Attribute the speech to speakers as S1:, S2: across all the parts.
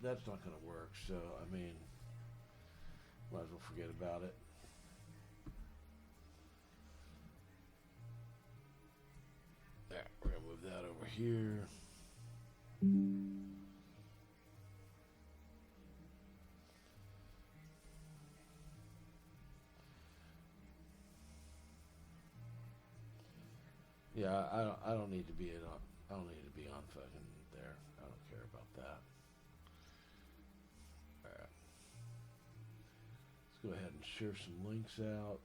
S1: that's not going to work. So I mean, might as well forget about it. There, we're gonna move that over here. Yeah, I don't need to be I don't need to be on fucking there. I don't care about that. All right, let's go ahead and share some links out.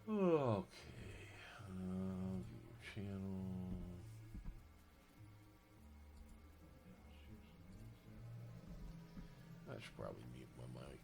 S1: Okay, viewer channel. I should probably mute my mic.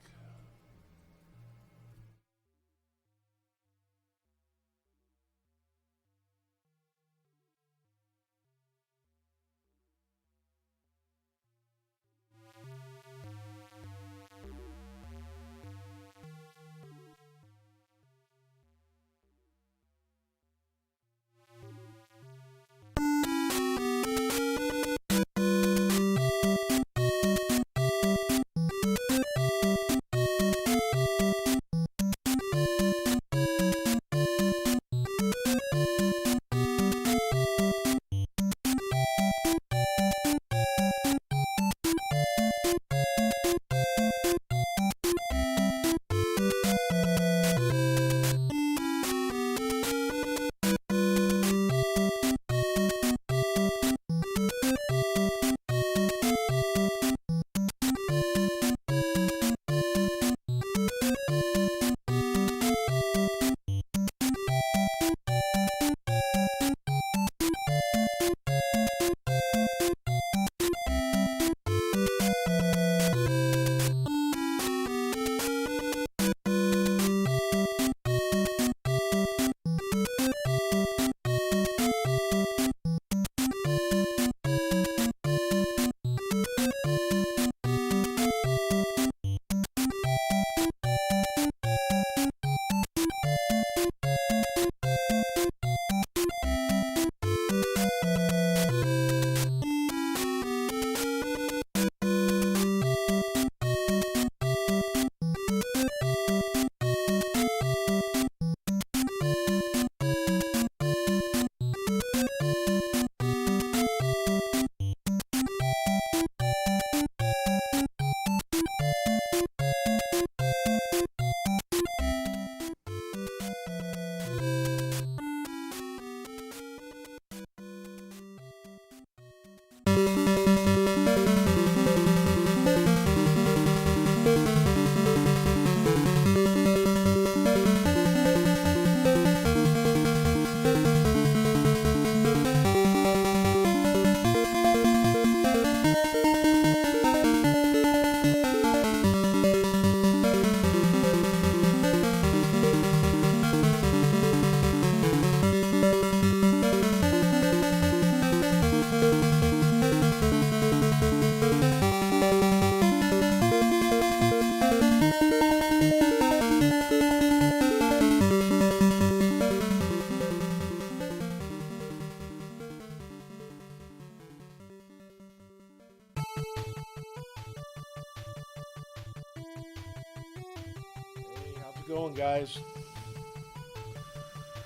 S1: Hey, how's it going, guys?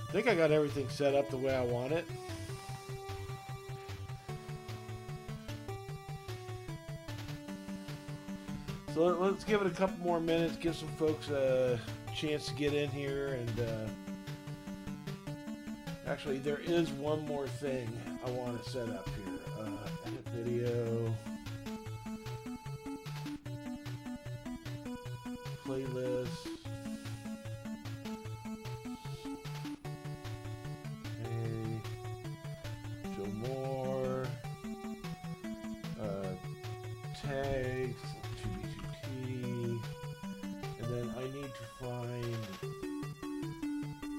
S1: I think I got everything set up the way I want it. So let's give it a couple more minutes, give some folks a chance to get in here, and actually there is one more thing I want to set up here. Edit video, playlist. Okay, show more, tags. And then I need to find,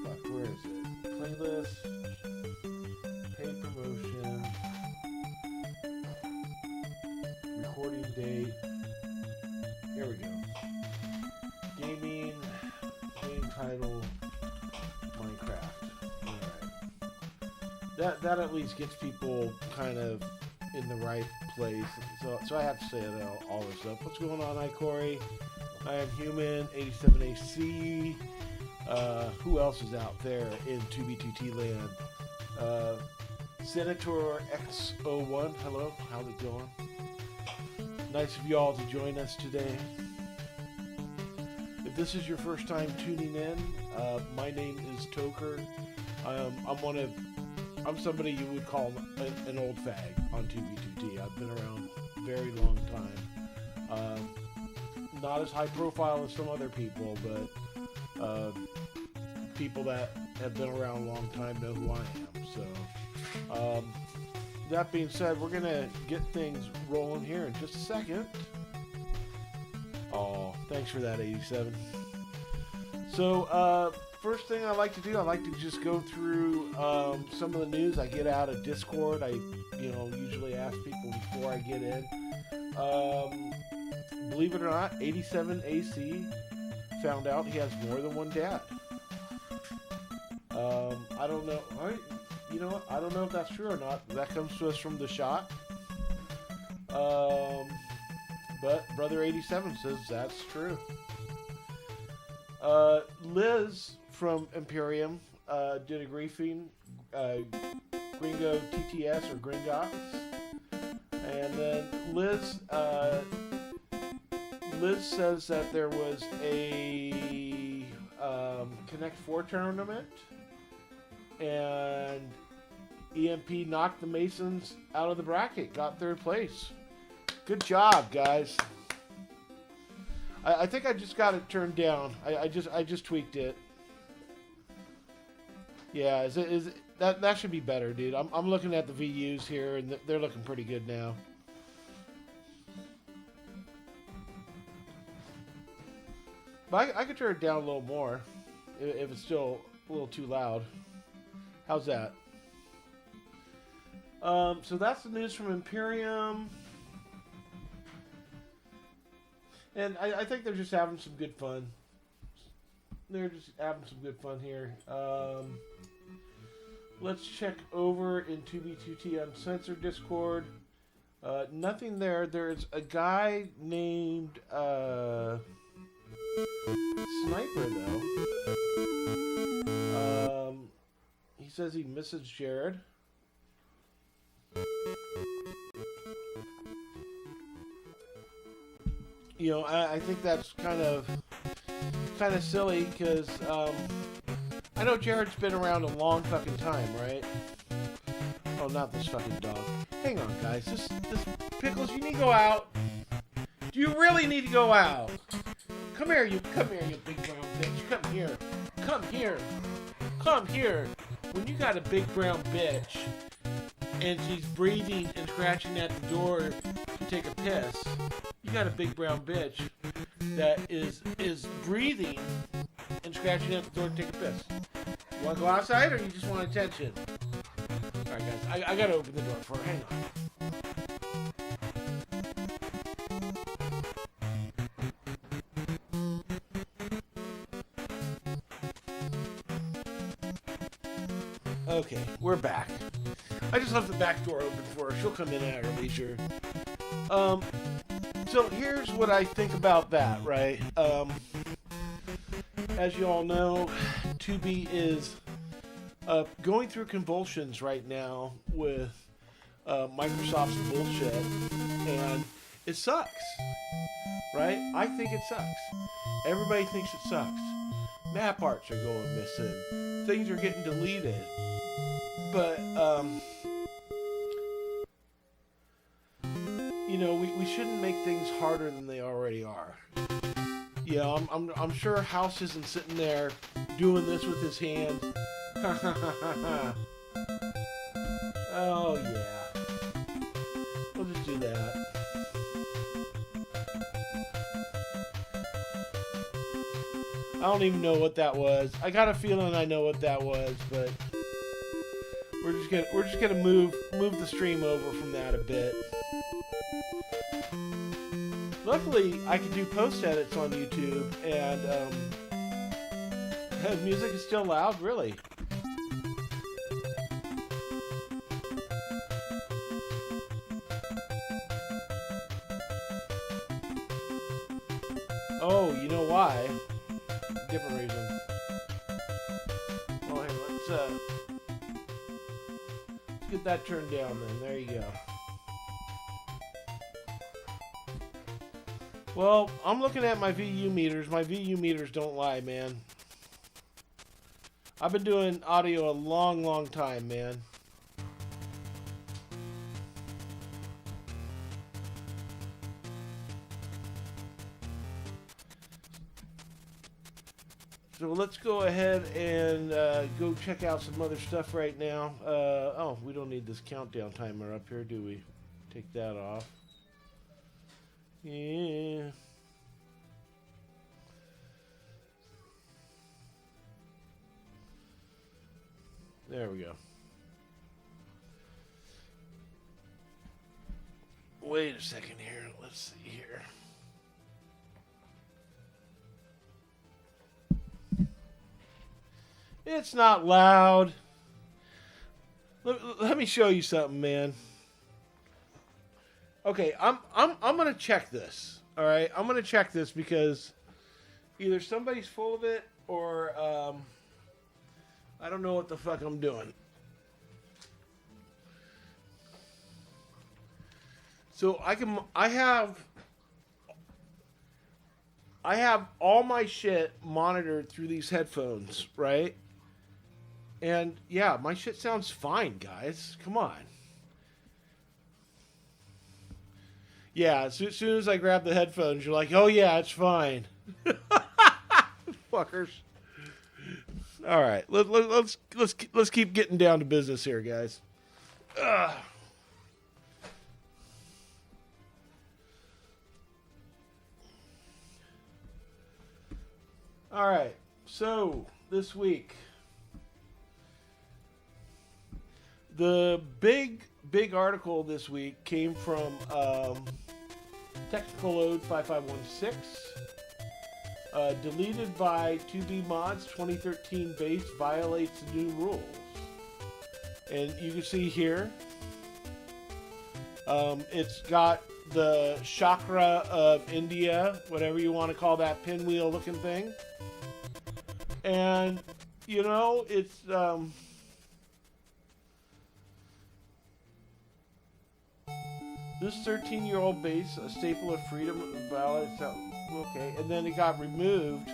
S1: fuck, where is it? Playlist, paid promotion, recording date. Here we go. Gaming, that at least gets people kind of in the right place. So I have to say all this stuff. What's going on, Corey? I am human. 87AC. Who else is out there in 2B2T land? Senator X01. Hello. How's it going? Nice of you all to join us today. If this is your first time tuning in, my name is Toker. I'm somebody you would call an old fag on 2B2T. I've been around a very long time. Not as high profile as some other people, but people that have been around a long time know who I am. So, that being said, we're going to get things rolling here in just a second. Oh, thanks for that, 87. So, first thing I like to do, I like to just go through some of the news I get out of Discord. I, usually ask people before I get in. Believe it or not, 87AC found out he has more than one dad. I don't know. All right, you know what? I don't know if that's true or not. That comes to us from The Shot. But Brother 87 says that's true. Liz from Imperium did a griefing, Gringo TTS or Gringox, and then Liz says that there was a Connect 4 tournament, and EMP knocked the Masons out of the bracket, got third place. Good job, guys. I think I just got it turned down. I just tweaked it. Yeah, is it that should be better, dude. I'm looking at the VUs here, and they're looking pretty good now. But I could turn it down a little more if it's still a little too loud. How's that? So that's the news from Imperium. And I think they're just having some good fun. They're just having some good fun here. Let's check over in 2B2T Uncensored Discord. Nothing there. There's a guy named Sniper, though. He says he misses Jared. I think that's kind of silly because I know Jared's been around a long fucking time, right? Oh, not this fucking dog. Hang on, guys. This Pickles, you need to go out. Do you really need to go out? Come here, you big brown bitch. Come here. Come here. Come here. When you got a big brown bitch and she's breathing and scratching at the door to take a piss, you got a big brown bitch that is breathing and scratching at the door to take a piss. You want to go outside or you just want attention? Alright, guys, I gotta open the door for her. Hang on. Okay, we're back. I just left the back door open for her. She'll come in at her leisure. So here's what I think about that, right? As you all know, 2B is going through convulsions right now with Microsoft's bullshit, and it sucks, right? I think it sucks. Everybody thinks it sucks. Map parts are going missing. Things are getting deleted. But, we shouldn't make things harder than they already are. I'm sure House isn't sitting there doing this with his hand. Oh, yeah. We'll just do that. I don't even know what that was. I got a feeling I know what that was, but we're just gonna move the stream over from that a bit. Luckily, I can do post edits on YouTube, and music is still loud, really. Oh, you know why? Different reason. Oh, hey, let's get that turned down then. There you go. Well, I'm looking at my VU meters. My VU meters don't lie, man. I've been doing audio a long, long time, man. So let's go ahead and go check out some other stuff right now. Oh, we don't need this countdown timer up here, do we? Take that off. Yeah. There we go. Wait a second here. Let's see here. It's not loud. Let me show you something, man. Okay, I'm gonna check this. All right, I'm gonna check this because either somebody's full of it or I don't know what the fuck I'm doing. So I have all my shit monitored through these headphones, right? And yeah, my shit sounds fine, guys. Come on. Yeah, as soon as I grab the headphones, you're like, oh yeah, it's fine. Fuckers. All right, let's keep getting down to business here, guys. Ugh. All right, so this week, the big article this week came from Technical Load 5516. Deleted by 2B Mods 2013 base violates new rules. And you can see here, it's got the chakra of India, whatever you want to call that pinwheel looking thing. And, you know, it's, this 13-year-old base, a staple of freedom, valid, okay, and then it got removed.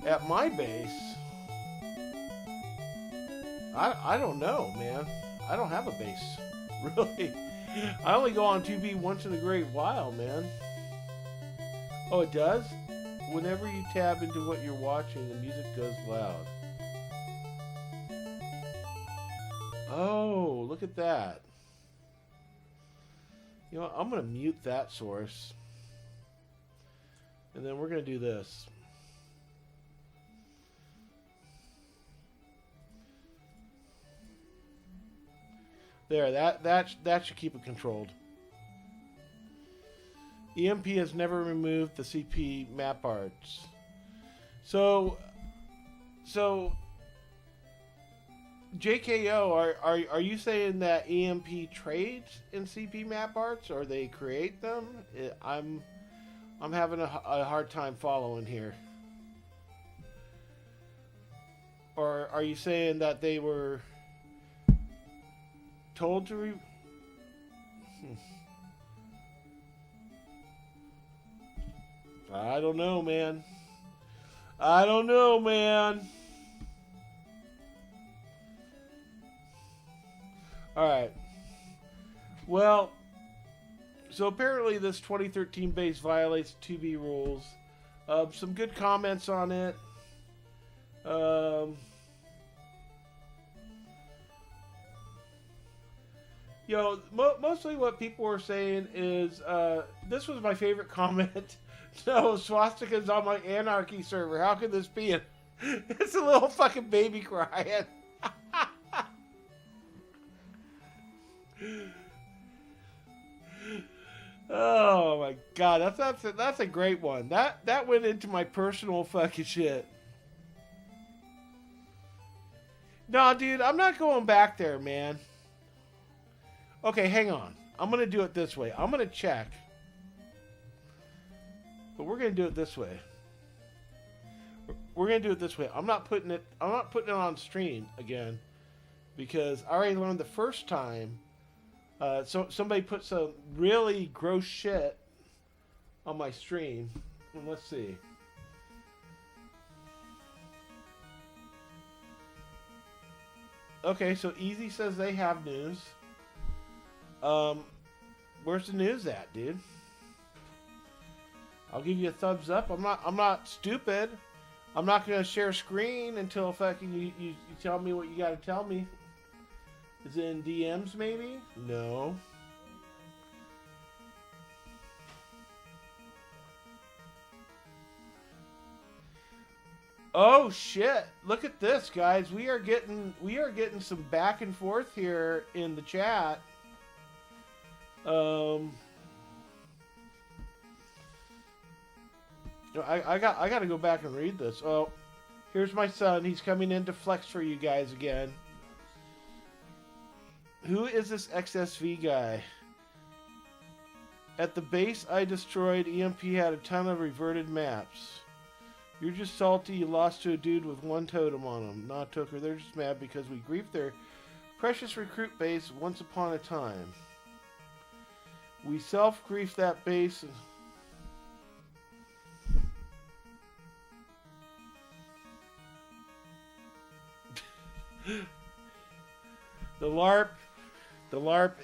S1: At my base, I don't know, man. I don't have a base, really. I only go on 2B once in a great while, man. Oh, it does? Whenever you tab into what you're watching, the music goes loud. Oh, look at that. You know what? I'm going to mute that source. And then we're going to do this. There, that should keep it controlled. EMP has never removed the CP map arts. So JKO, are you saying that EMP trades in CP map arts, or they create them? I'm having a hard time following here. Or are you saying that they were told to I don't know, man. I don't know, man. Alright. Well, so apparently this 2013 base violates 2B rules. Some good comments on it. You know, mostly what people were saying is, this was my favorite comment. No, swastikas on my Anarchy server. How could this be? It's a little fucking baby crying. Oh my god, that's a great one. That went into my personal fucking shit. No, dude, I'm not going back there, man. Okay, hang on. I'm gonna do it this way. I'm gonna check, but we're gonna do it this way. We're gonna do it this way. I'm not putting it on stream again because I already learned the first time. So somebody put some really gross shit on my stream. And let's see. Okay, so Easy says they have news. Where's the news at, dude? I'll give you a thumbs up. I'm not stupid. I'm not gonna share screen until fucking you tell me what you gotta tell me. Is it in DMs maybe? No. Oh shit! Look at this, guys. We are getting some back and forth here in the chat. I got to go back and read this. Oh, here's my son. He's coming in to flex for you guys again. Who is this XSV guy? At the base I destroyed, EMP had a ton of reverted maps. You're just salty you lost to a dude with one totem on him. Not Tooker, they're just mad because we griefed their precious recruit base once upon a time. We self-griefed that base. The LARP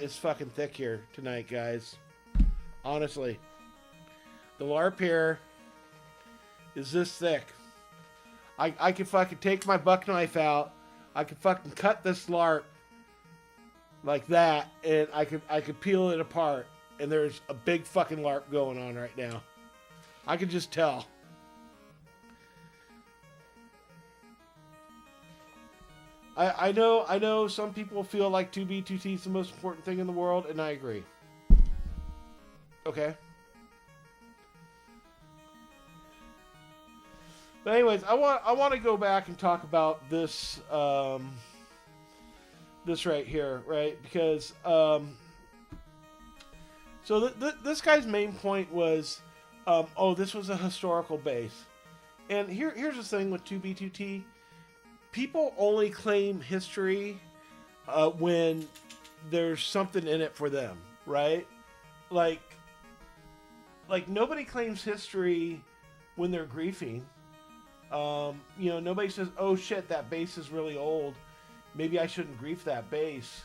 S1: is fucking thick here tonight, guys. Honestly. The LARP here is this thick. I could fucking take my buck knife out. I could fucking cut this LARP like that, and I could peel it apart, and there's a big fucking LARP going on right now. I could just tell. I know some people feel like 2B2T is the most important thing in the world, and I agree. Okay. But anyways, I want to go back and talk about this this right here, right? Because so this guy's main point was, oh, this was a historical base, and here's the thing with 2B2T. People only claim history when there's something in it for them, right? Like nobody claims history when they're griefing. Nobody says, oh shit, that base is really old. Maybe I shouldn't grief that base.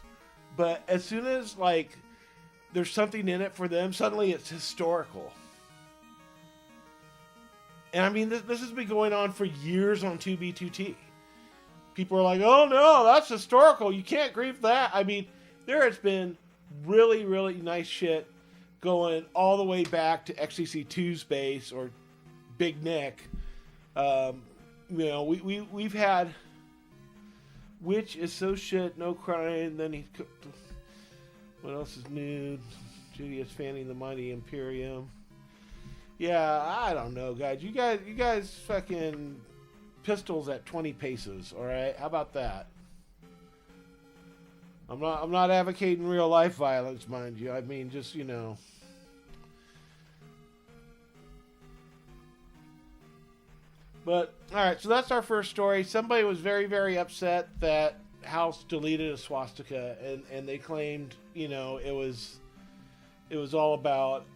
S1: But as soon as, like, there's something in it for them, suddenly it's historical. And I mean, this has been going on for years on 2B2T. People are like, oh no, that's historical. You can't grief that. I mean, there has been really, really nice shit going all the way back to XCC2's base or Big Nick. We've had Witch is so shit, no crying. Then he cooked. What else is new? Julius fanning the mighty Imperium. Yeah, I don't know, guys. You guys fucking pistols at 20 paces. All right, how about that? I'm not advocating real life violence, mind you. I mean, just But, alright, so that's our first story. Somebody was very, very upset that House deleted a swastika, and they claimed, it was all about,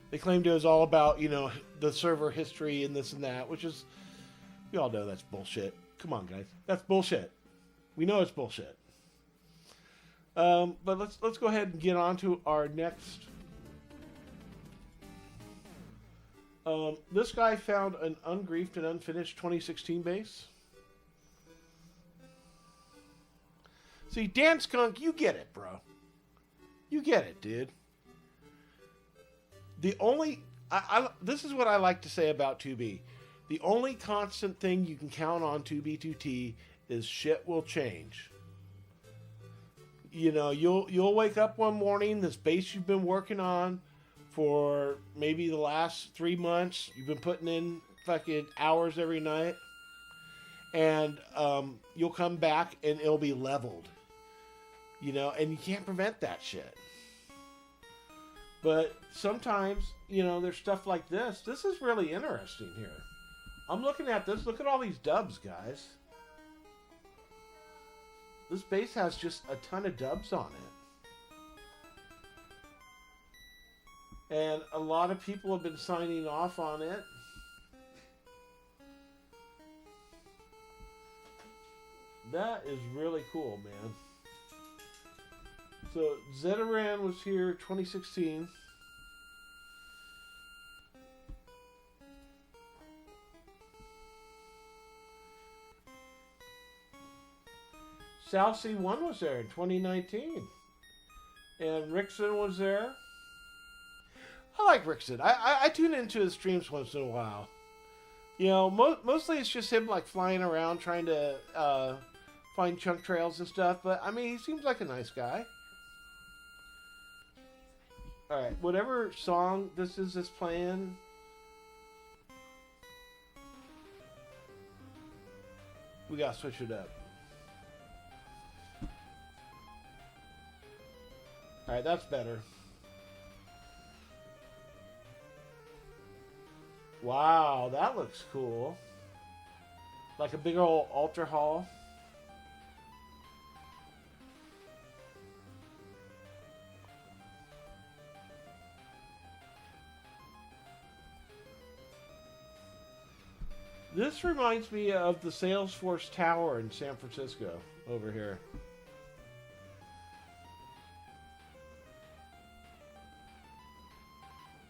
S1: they claimed it was all about, the server history and this and that, which is, we all know that's bullshit. Come on, guys. That's bullshit. We know it's bullshit. But let's go ahead and get on to our next. This guy found an ungriefed and unfinished 2016 base. See, Dan Skunk, you get it, bro. You get it, dude. The only... this is what I like to say about 2B. The only constant thing you can count on 2B2T is shit will change. You'll wake up one morning, this base you've been working on for maybe the last 3 months, you've been putting in fucking hours every night, and you'll come back and it'll be leveled. You know, and you can't prevent that shit. But sometimes, you know, there's stuff like this. This is really interesting here. I'm looking at this. Look at all these dubs, guys. This bass has just a ton of dubs on it. And a lot of people have been signing off on it. That is really cool, man. So, Zeteran was here 2016. South Sea 1 was there in 2019. And Rickson was there. I like Rickson. I tune into his streams once in a while. You know, mostly it's just him like flying around trying to find chunk trails and stuff. But, I mean, he seems like a nice guy. Alright, whatever song this is that's playing. We gotta switch it up. Alright, that's better. Wow, that looks cool. Like a big old altar hall. This reminds me of the Salesforce Tower in San Francisco over here.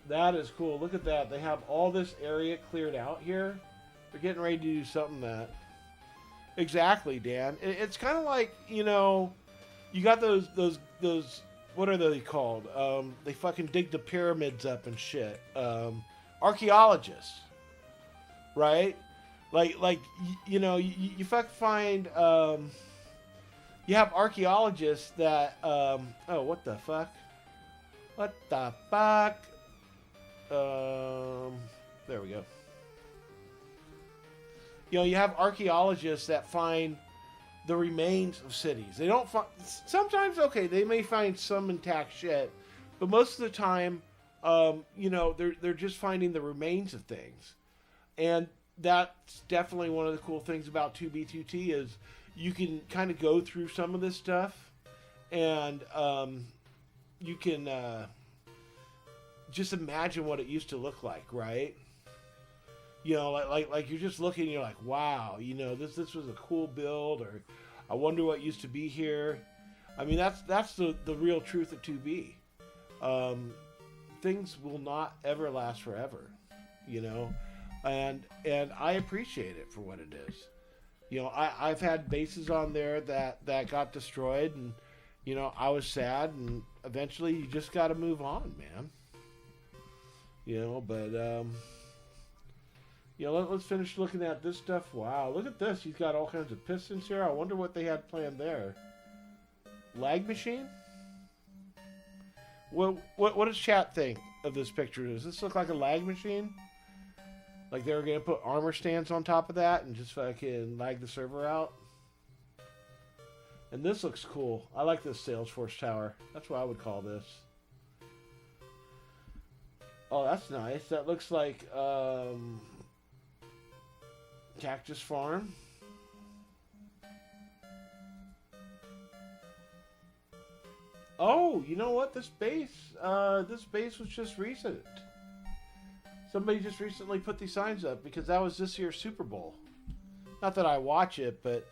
S1: That is cool. Look at that. They have all this area cleared out here. They're getting ready to do something that... Exactly, Dan. It's kind of like, you know, you got those what are they called? They fucking dig the pyramids up and shit. Archaeologists. Right? Like you know, you fucking find, you have archaeologists that, oh, what the fuck? What the fuck? There we go. You know, you have archaeologists that find the remains of cities. They don't find, sometimes, okay, they may find some intact shit, but most of the time, you know, they're just finding the remains of things. And that's definitely one of the cool things about 2B2T is you can kind of go through some of this stuff and you can just imagine what it used to look like, right? You know, like you're just looking and you're like, wow, you know, this was a cool build, or I wonder what used to be here. I mean, that's the real truth of 2B. Things will not ever last forever, you know? And I appreciate it for what it is. You know, I've had bases on there that got destroyed, and, you know, I was sad, and eventually you just got to move on, man. You know, but, you know, let's finish looking at this stuff. Wow, look at this. He's got all kinds of pistons here. I wonder what they had planned there. Lag machine? What does chat think of this picture? Does this look like a lag machine? Like they were going to put armor stands on top of that and just fucking lag the server out? And this looks cool. I like this Salesforce Tower. That's what I would call this. Oh, that's nice. That looks like Cactus Farm. Oh, you know what? This base was just recent. Somebody just recently put these signs up because that was this year's Super Bowl. Not that I watch it, but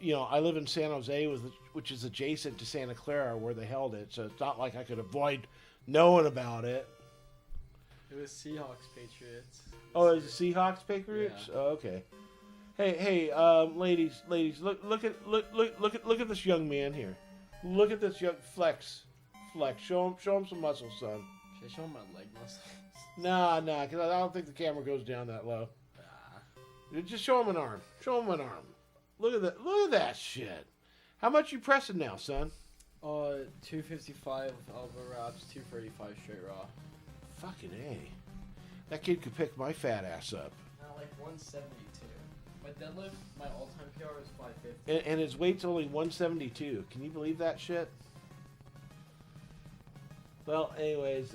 S1: you know, I live in San Jose, which is adjacent to Santa Clara where they held it, so it's not like I could avoid knowing about it.
S2: It was Seahawks Patriots.
S1: Oh, it was Seahawks Patriots?
S2: Yeah.
S1: Oh, okay. Hey, ladies, look at this young man here. Look at this young flex. Show him some muscle, son.
S2: Should I show him my leg muscles?
S1: Nah, because I don't think the camera goes down that low. Just show him an arm. Look at that shit. How much you pressing now, son?
S2: 255 elbow wraps, 235 straight raw.
S1: Fucking A. That kid could pick my fat ass up.
S2: Like 172. My deadlift, my all-time PR is 550.
S1: And his weight's only 172. Can you believe that shit? Well, anyways,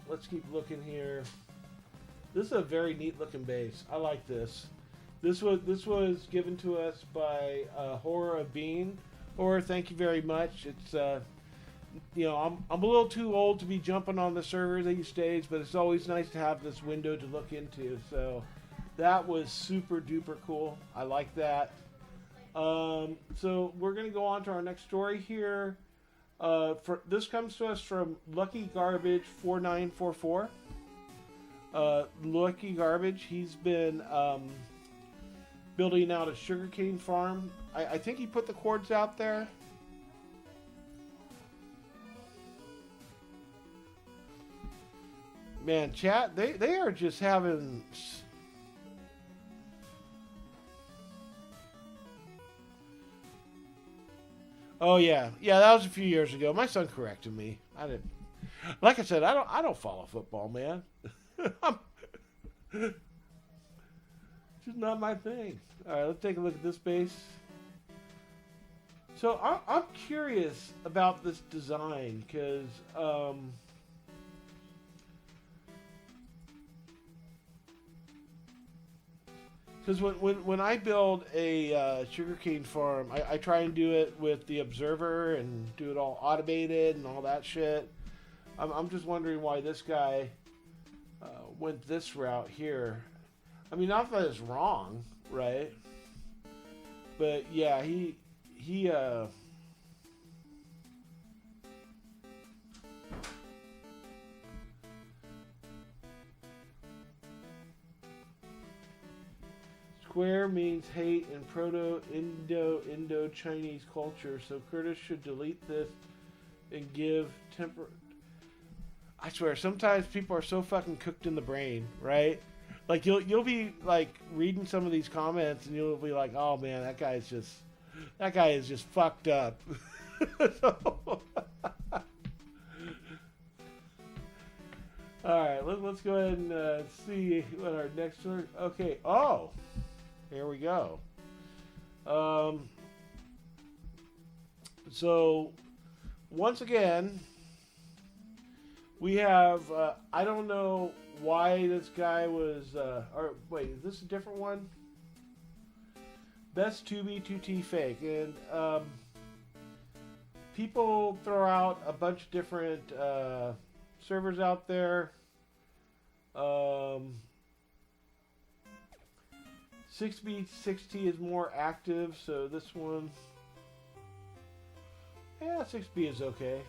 S1: let's keep looking here. This is a very neat looking base. I like this. This was given to us by Horror of Being. Horror, thank you very much. It's you know, I'm a little too old to be jumping on the server these days, but it's always nice to have this window to look into. So that was super duper cool. I like that. So we're gonna go on to our next story here. This comes to us from Lucky Garbage 4944. Lucky Garbage, he's been building out a sugarcane farm. I think he put the cords out there. Man, chat, they are just having... Oh yeah, that was a few years ago. My son corrected me. I didn't. Like I said, I don't follow football, man. It's just not my thing. All right, let's take a look at this base. So I'm curious about this design because when I build a sugarcane farm, I try and do it with the observer and do it all automated and all that shit. I'm just wondering why this guy went this route here. I mean, not that it's wrong, right? But yeah, he Square means hate in Proto-Indo-Chinese culture, so Curtis should delete this and give temper. I swear, sometimes people are so fucking cooked in the brain, right? Like you'll be like reading some of these comments and you'll be like, oh man, that guy is just fucked up. All right, let's go ahead and see what our next one. Okay. Oh. Here we go. So, once again, we have, I don't know why this guy was, or wait, is this a different one? Best 2B2T fake. And people throw out a bunch of different servers out there. 6B6T is more active, so this one, yeah, 6B is okay.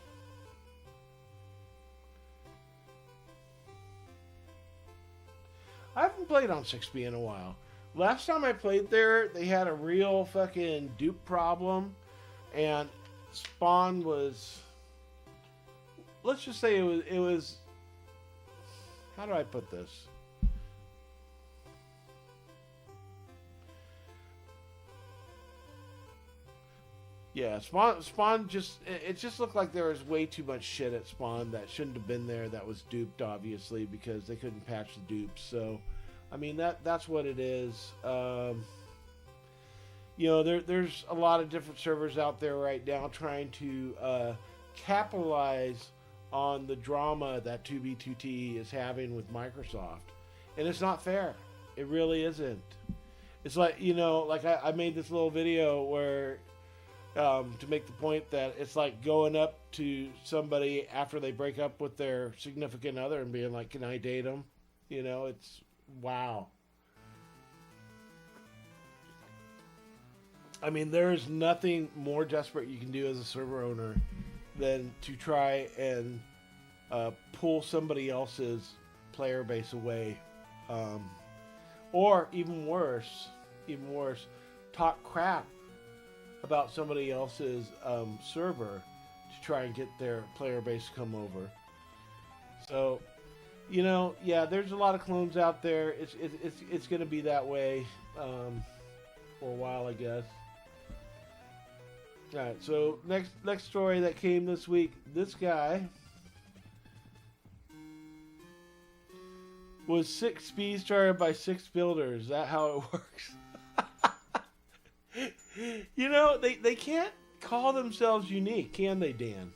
S1: I haven't played on 6B in a while. Last time I played there, they had a real fucking dupe problem, and spawn was, let's just say it was, how do I put this? Yeah, spawn just, it just looked like there was way too much shit at spawn that shouldn't have been there, that was duped, obviously, because they couldn't patch the dupes. So, I mean, that's what it is. You know, there's a lot of different servers out there right now trying to capitalize on the drama that 2B2T is having with Microsoft. And it's not fair. It really isn't. It's like, you know, like I made this little video where... to make the point that it's like going up to somebody after they break up with their significant other and being like, can I date them? You know, it's wow. I mean, there is nothing more desperate you can do as a server owner than to try and pull somebody else's player base away. Or even worse, talk crap about somebody else's server to try and get their player base to come over. So, you know, yeah, there's a lot of clones out there. It's going to be that way for a while, I guess. All right, so next story that came this week. This guy was 6B started by 6 builders. Is that how it works? You know, they can't call themselves unique, can they, Dan?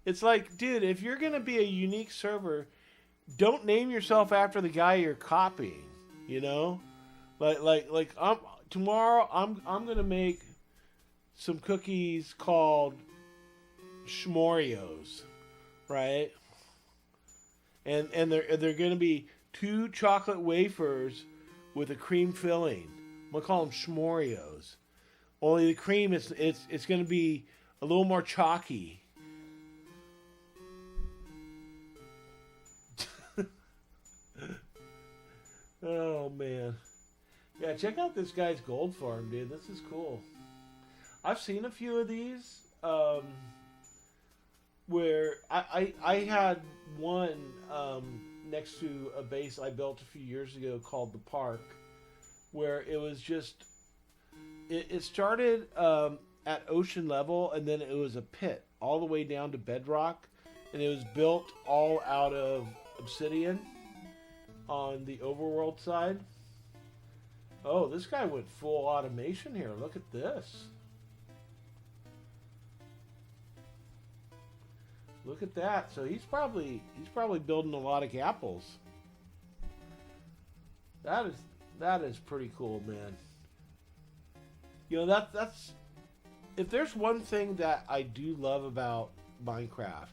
S1: It's like, dude, if you're gonna be a unique server, don't name yourself after the guy you're copying. You know, like tomorrow I'm gonna make some cookies called Schmorios, right? And they're gonna be 2 chocolate wafers with a cream filling. I'm gonna call them Schmorios. Only the cream it's gonna be a little more chalky. Oh man. Yeah, check out this guy's gold farm, dude. This is cool. I've seen a few of these. Where I had one next to a base I built a few years ago called the Park, where it was just it started at ocean level, and then it was a pit all the way down to bedrock, and it was built all out of obsidian on the overworld side. Oh, this guy went full automation here. Look at this. Look at that. So he's probably building a lot of gapples. That is pretty cool, man. You know, that's if there's one thing that I do love about Minecraft,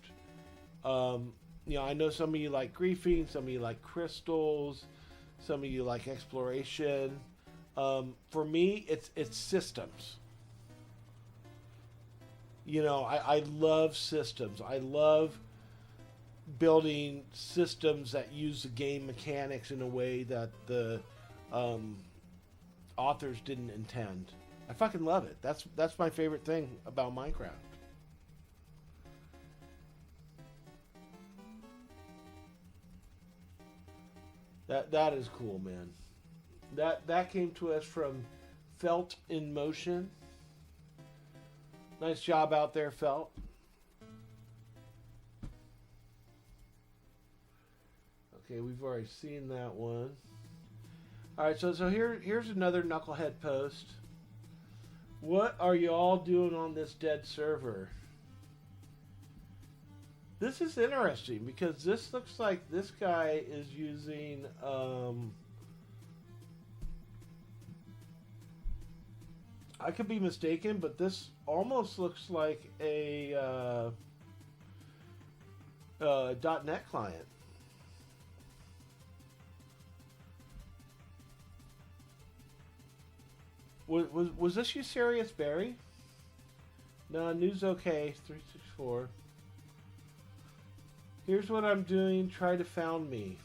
S1: you know, I know some of you like griefing, some of you like crystals, some of you like exploration. For me, it's systems. You know, I love systems. I love building systems that use the game mechanics in a way that the authors didn't intend. I fucking love it. That's my favorite thing about Minecraft. That is cool, man. That came to us from Felt in Motion. Nice job out there, Felt. Okay, we've already seen that one. All right, so here's another Knucklehead post. What are you all doing on this dead server? This is interesting because this looks like this guy is using I could be mistaken, but this almost looks like a .NET client. Was this you serious, Barry? No, news okay. 364. Here's what I'm doing. Try to found me.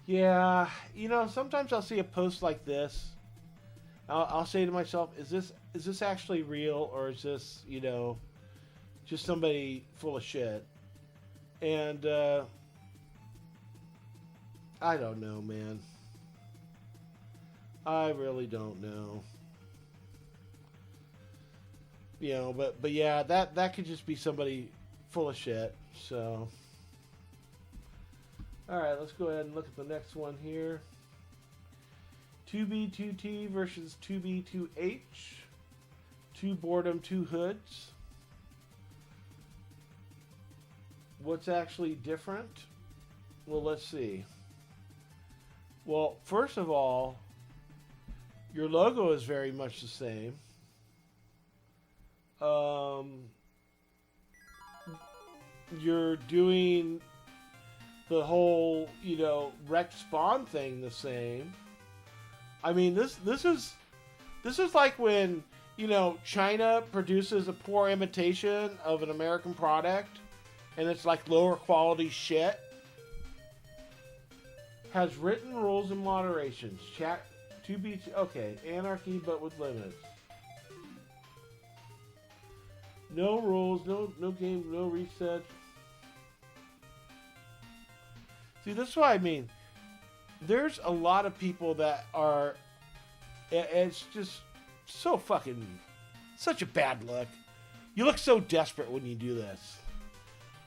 S1: Yeah, you know, sometimes I'll see a post like this. I'll say to myself, is this actually real, or is this, you know, just somebody full of shit? And I don't know, man. I really don't know. You know, but yeah, that could just be somebody full of shit. So, all right, let's go ahead and look at the next one here. 2B2T versus 2B2H. 2 boredom, 2 hoods. What's actually different? Well, let's see. Well, first of all, your logo is very much the same. You're doing the whole, you know, wrecked spawn thing the same. I mean, this is like when, you know, China produces a poor imitation of an American product, and it's like lower quality shit. Has written rules and moderations. Chat to be okay. Anarchy, but with limits. No rules, no game, no reset. See, this is what I mean. There's a lot of people that are. It's just so fucking. Such a bad look. You look so desperate when you do this.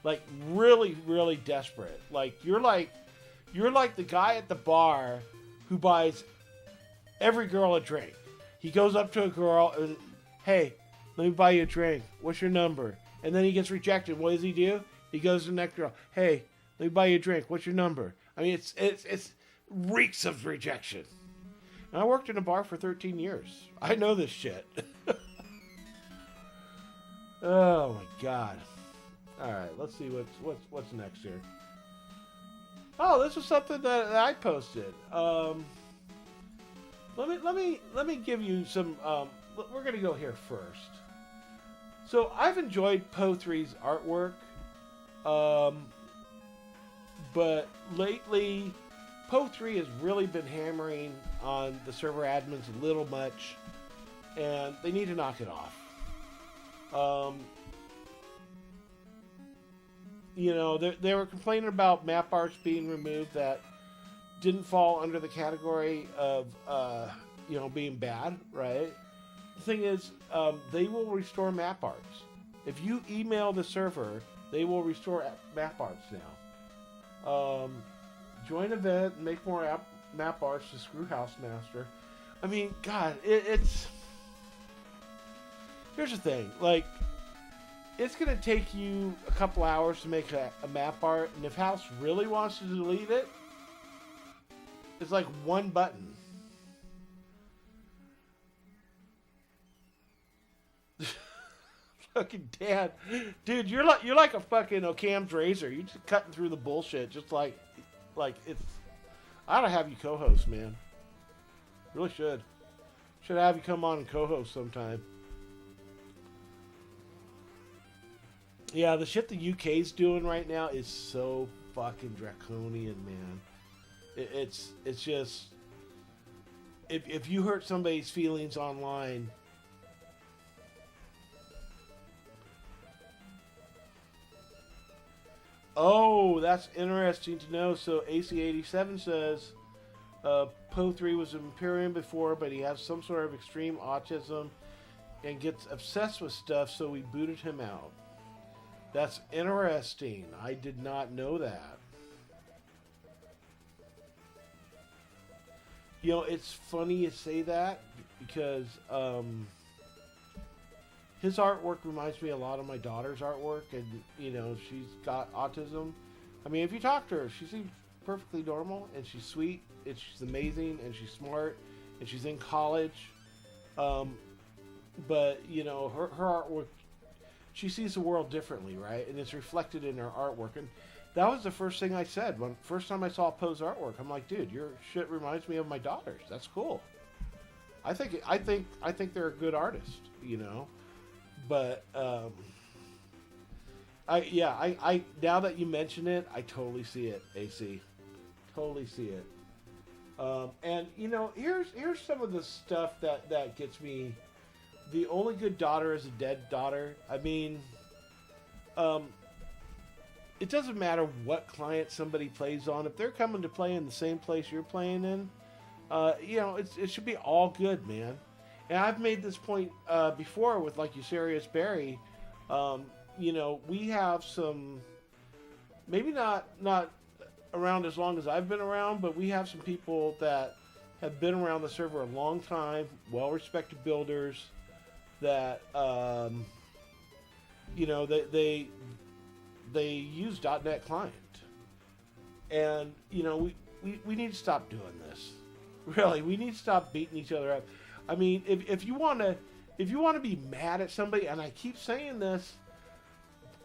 S1: Like, really, really desperate. Like, you're like the guy at the bar who buys every girl a drink. He goes up to a girl and, hey, let me buy you a drink. What's your number? And then he gets rejected. What does he do? He goes to the next girl. Hey, let me buy you a drink. What's your number? I mean, it's reeks of rejection. And I worked in a bar for 13 years. I know this shit. Oh my god. All right, let's see what's next here. Oh, this is something that I posted. Let me give you some. We're gonna go here first. So I've enjoyed Po3's artwork, but lately Po3 has really been hammering on the server admins a little much, and they need to knock it off. You know, they were complaining about map arts being removed that didn't fall under the category of, you know, being bad, right? The thing is, they will restore map arts. If you email the server, they will restore map arts now. Join event and make more map arts to screw Housemaster. I mean, God, it's... Here's the thing, like, it's going to take you a couple hours to make a map art, and if House really wants to delete it, it's like one button. Fucking Dan. Dude, you're like a fucking Occam's razor. You're just cutting through the bullshit, just like it's... I ought to have you co-host, man. Really should. Should have you come on and co-host sometime. Yeah, the shit the UK's doing right now is so fucking draconian, man. It's just... If you hurt somebody's feelings online... Oh, that's interesting to know. So AC87 says Po3 was an Imperium before, but he has some sort of extreme autism and gets obsessed with stuff, so we booted him out. That's interesting. I did not know that. You know, it's funny you say that because his artwork reminds me a lot of my daughter's artwork, and, you know, she's got autism. I mean, if you talk to her, she seems perfectly normal, and she's sweet, and she's amazing, and she's smart, and she's in college. But, you know, her artwork, she sees the world differently, right? And it's reflected in her artwork. And that was the first thing I said. First time I saw Poe's artwork, I'm like, dude, your shit reminds me of my daughter's. That's cool. I think they're a good artist, you know? But I now that you mention it, I totally see it, AC. Totally see it. And you know, here's some of the stuff that gets me. The only good daughter is a dead daughter. I mean, it doesn't matter what client somebody plays on. If they're coming to play in the same place you're playing in, you know, it should be all good, man. And I've made this point before with, like, Eucerius Barry. You know, we have some, maybe not around as long as I've been around, but we have some people that have been around the server a long time, well-respected builders that, you know, they use .NET Client. And, you know, we need to stop doing this. Really, we need to stop beating each other up. I mean, if you want to be mad at somebody, and I keep saying this,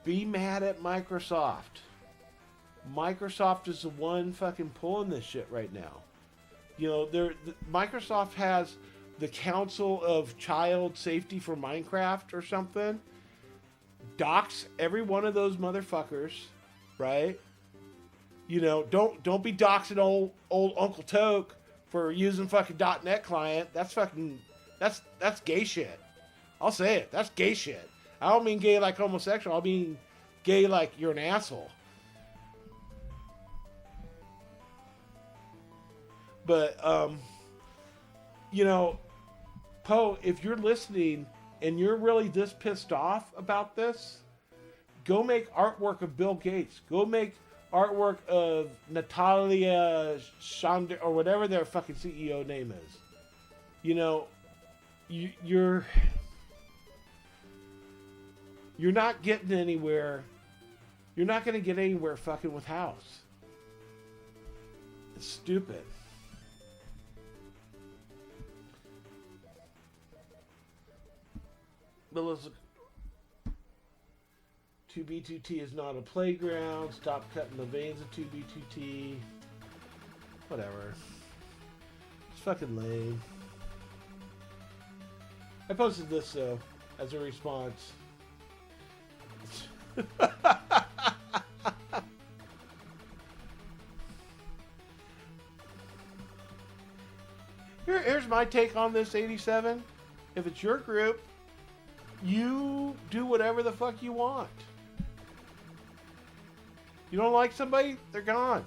S1: be mad at Microsoft. Microsoft is the one fucking pulling this shit right now. You know, Microsoft has the Council of Child Safety for Minecraft or something. Dox every one of those motherfuckers, right? You know, don't be doxing old Uncle Toke for using fucking .NET Client. That's fucking, that's gay shit. I'll say it. That's gay shit. I don't mean gay like homosexual. I mean gay like you're an asshole. But, you know, Poe, if you're listening and you're really this pissed off about this, go make artwork of Bill Gates. Go make artwork of Natalia Chandra or whatever their fucking CEO name is. You know, you're not getting anywhere. You're not going to get anywhere fucking with House. It's stupid. But let's look. 2B2T is not a playground. Stop cutting the veins of 2B2T. Whatever. It's fucking lame. I posted this though as a response. Here's my take on this 87. If it's your group, you do whatever the fuck you want. You don't like somebody, they're gone.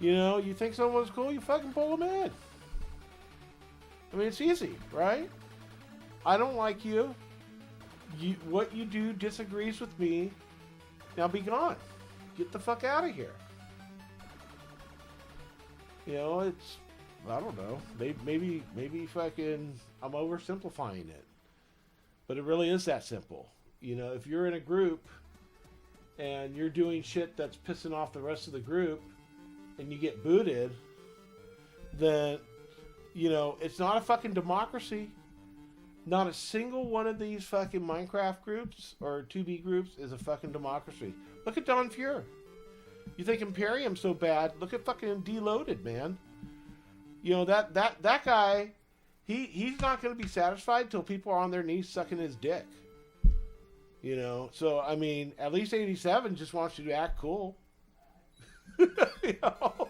S1: You know, you think someone's cool, you fucking pull them in. I mean, it's easy, right? I don't like you. What you do disagrees with me. Now be gone. Get the fuck out of here. You know, it's, I don't know. Maybe fucking, I'm oversimplifying it. But it really is that simple. You know, if you're in a group and you're doing shit that's pissing off the rest of the group and you get booted, then, you know, it's not a fucking democracy. Not a single one of these fucking Minecraft groups or 2B groups is a fucking democracy. Look at Don Fuhr. You think Imperium's so bad? Look at fucking Deloaded, man. You know, that guy, he's not going to be satisfied till people are on their knees sucking his dick. You know, so, I mean, at least 87 just wants you to act cool. You know?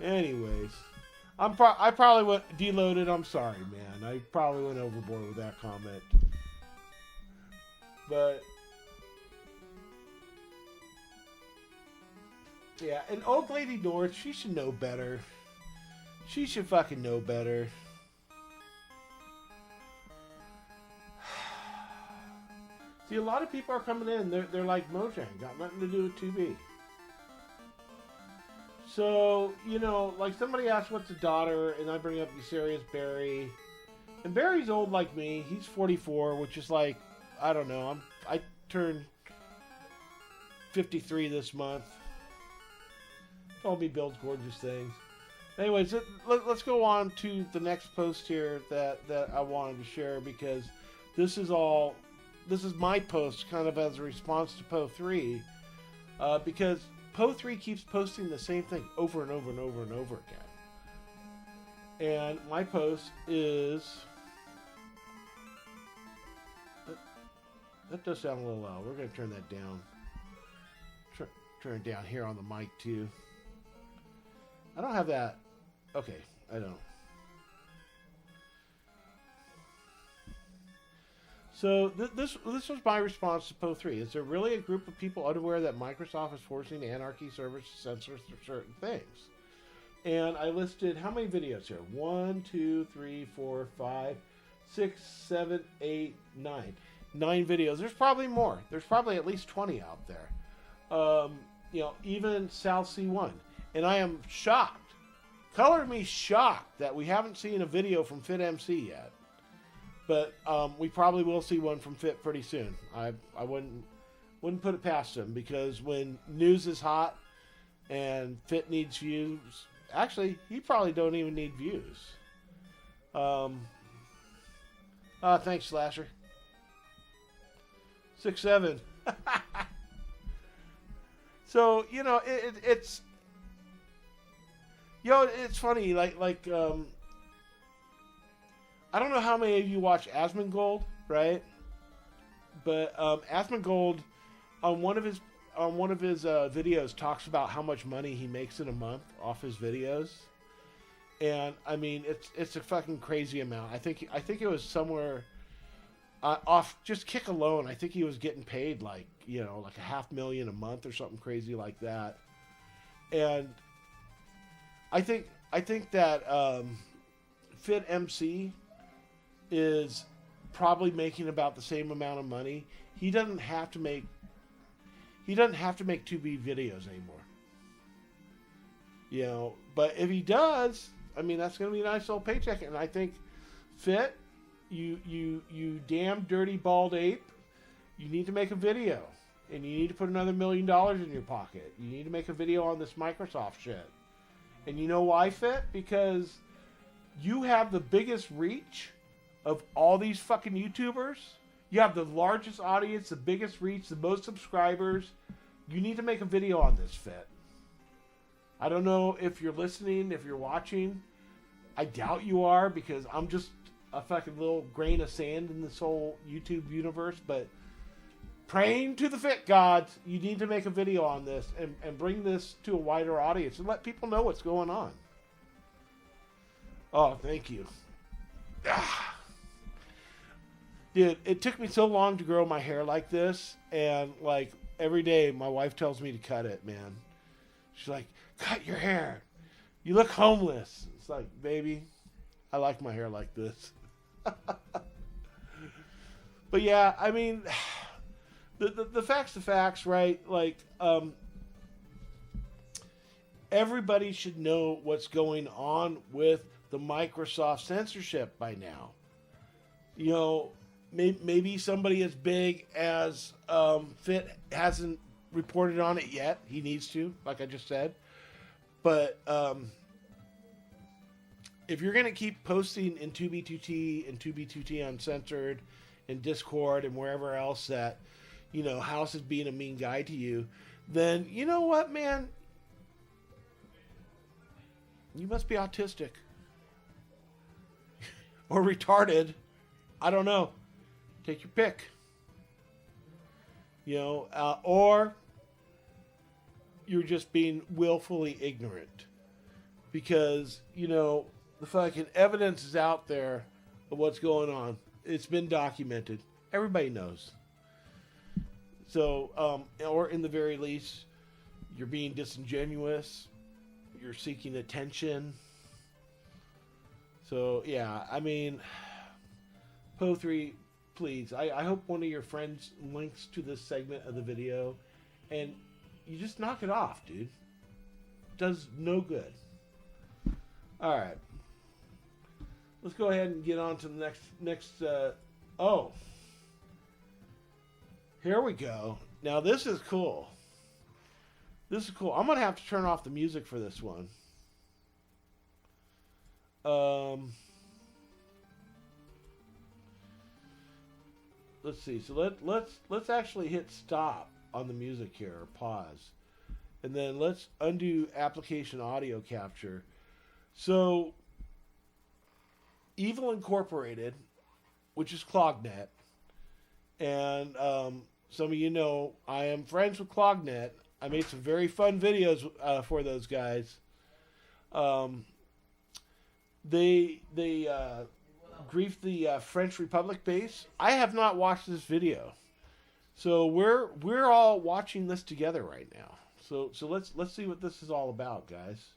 S1: Anyways. I probably went Deloaded. I'm sorry, man. I probably went overboard with that comment. But yeah, and Old Lady North, she should know better. She should fucking know better. See, a lot of people are coming in. They're like Mojang, got nothing to do with 2B. So, you know, like somebody asked what's a daughter, and I bring up Eucerius Barry. And Barry's old like me. He's 44, which is like, I don't know. I turned 53 this month. Told me builds gorgeous things. Anyways, let's go on to the next post here that I wanted to share, because this is my post kind of as a response to Po3, because Po3 keeps posting the same thing over and over and over and over again. And my post is... That does sound a little loud. We're going to turn that down. Turn it down here on the mic too. I don't have that. Okay, I don't. So this was my response to Po3. Is there really a group of people unaware that Microsoft is forcing Anarchy servers to censor certain things? And I listed how many videos here? 1, 2, 3, 4, 5, 6, 7, 8, 9. 9 videos. There's probably more. There's probably at least 20 out there. You know, even South C1. And I am shocked. Color me shocked that we haven't seen a video from FitMC yet. But we probably will see one from Fit pretty soon. I wouldn't put it past him, because when news is hot and Fit needs views, actually he probably don't even need views. Thanks, Slasher. 6'7". So, you know, it's it's funny, like I don't know how many of you watch Asmongold, right? But Asmongold on one of his videos talks about how much money he makes in a month off his videos, and I mean it's a fucking crazy amount. I think it was somewhere off just Kick alone. I think he was getting paid like like $500,000 a month or something crazy like that, and I think that FitMC is probably making about the same amount of money. He doesn't have to make... he doesn't have to make 2B videos anymore. You know, but if he does, I mean, that's going to be a nice little paycheck. And I think, Fit, you damn dirty bald ape, you need to make a video. And you need to put another $1 million in your pocket. You need to make a video on this Microsoft shit. And you know why, Fit? Because you have the biggest reach of all these fucking YouTubers. You have the largest audience, the biggest reach, the most subscribers. You need to make a video on this, Fit. I don't know if you're listening, if you're watching. I doubt you are, because I'm just a fucking little grain of sand in this whole YouTube universe. But praying to the Fit gods, you need to make a video on this and bring this to a wider audience and let people know what's going on. Oh, thank you. Dude, it took me so long to grow my hair like this, and like every day my wife tells me to cut it, man. She's like, cut your hair. You look homeless. It's like, baby, I like my hair like this. But yeah, I mean, the facts, right? Like, everybody should know what's going on with the Microsoft censorship by now. You know, maybe somebody as big as Fit hasn't reported on it yet. He needs to, like I just said. But if you're going to keep posting in 2B2T and 2B2T Uncensored and Discord and wherever else that, you know, House is being a mean guy to you, then you know what, man? You must be autistic. Or retarded. I don't know. Take your pick. You know, or you're just being willfully ignorant. Because, you know, the fucking evidence is out there of what's going on. It's been documented. Everybody knows. So, or in the very least, you're being disingenuous. You're seeking attention. So, yeah, I mean, Po3, please, I hope one of your friends links to this segment of the video, and you just knock it off, dude. Does no good. All right. Let's go ahead and get on to the next, oh. Here we go. Now, this is cool. This is cool. I'm going to have to turn off the music for this one. Let's see. So let's actually hit stop on the music here, or pause. And then let's undo application audio capture. So Evil Incorporated, which is Clognet, and some of you know I am friends with Clognet. I made some very fun videos for those guys. They griefed the French Republic base. I have not watched this video, so we're all watching this together right now. So let's see what this is all about, guys.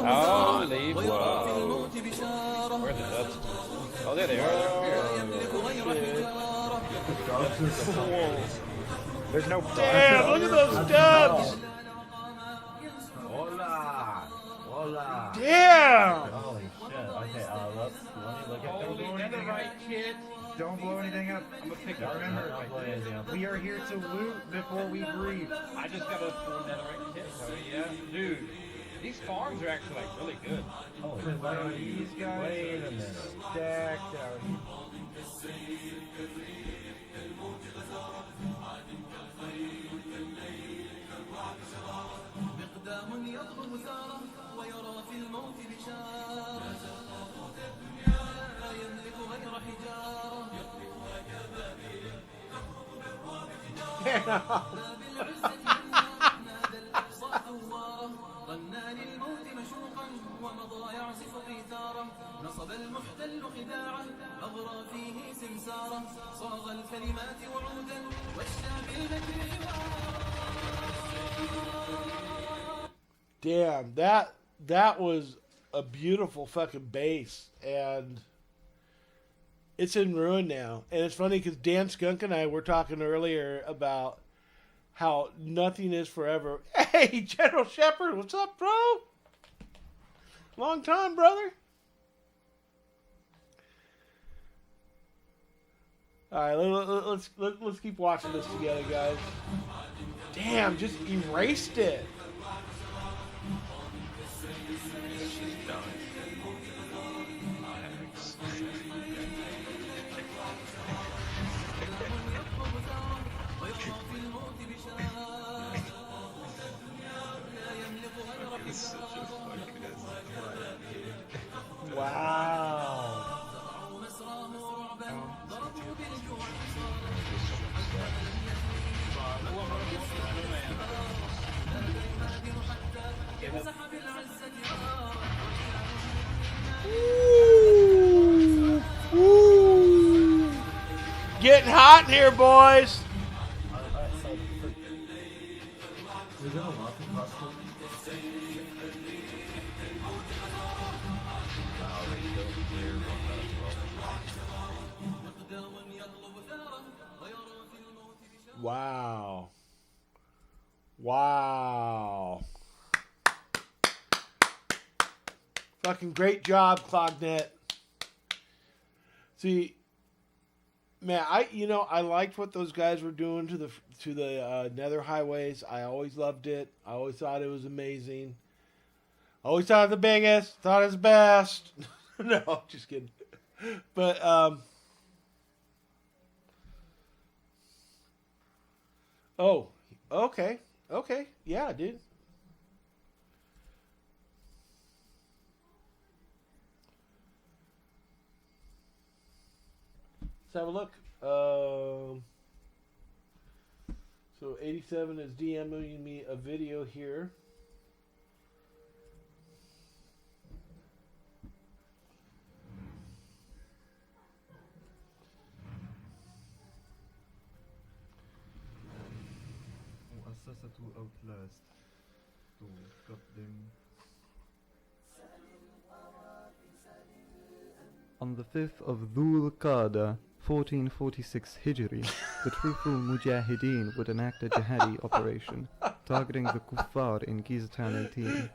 S3: Oh, leave. Whoa. Where are the dubs? Oh, there they are. There's no
S1: Damn, look at those dubs.
S4: Hola! Hola!
S1: Damn.
S4: Holy shit. Okay, let me look at
S2: Holy netherite, kid.
S4: Don't blow anything up.
S2: I'm gonna pick
S4: Now
S2: up.
S4: remember, we are here to loot before we breathe.
S2: I just got a full netherite kit, so yeah. Dude, these farms are actually like really good.
S4: Oh, these guys. Wait a minute. Stacked out.
S1: Damn, that was a beautiful fucking bass, and it's in ruin now. And it's funny because Dan Skunk and I were talking earlier about how nothing is forever. Hey, General Shepard, what's up, bro? Long time, brother. All right, let's keep watching this together, guys. Damn, just erased it. Wow. Ooh. Ooh. Getting hot in here, boys. Wow. Wow. Fucking great job, Clognet. See, man, I liked what those guys were doing to the Nether Highways. I always loved it. I always thought it was amazing. Always thought it was the biggest. Thought it was best. No, just kidding. But oh, okay, yeah, dude. Let's have a look. So 87 is DMing me a video here.
S4: مؤسسة Outlast to cut them. On the 5th of Dhul Qa'dah, 1446 Hijri, the truthful Mujahideen would enact a jihadi operation targeting the Kuffar in Giza Town 18.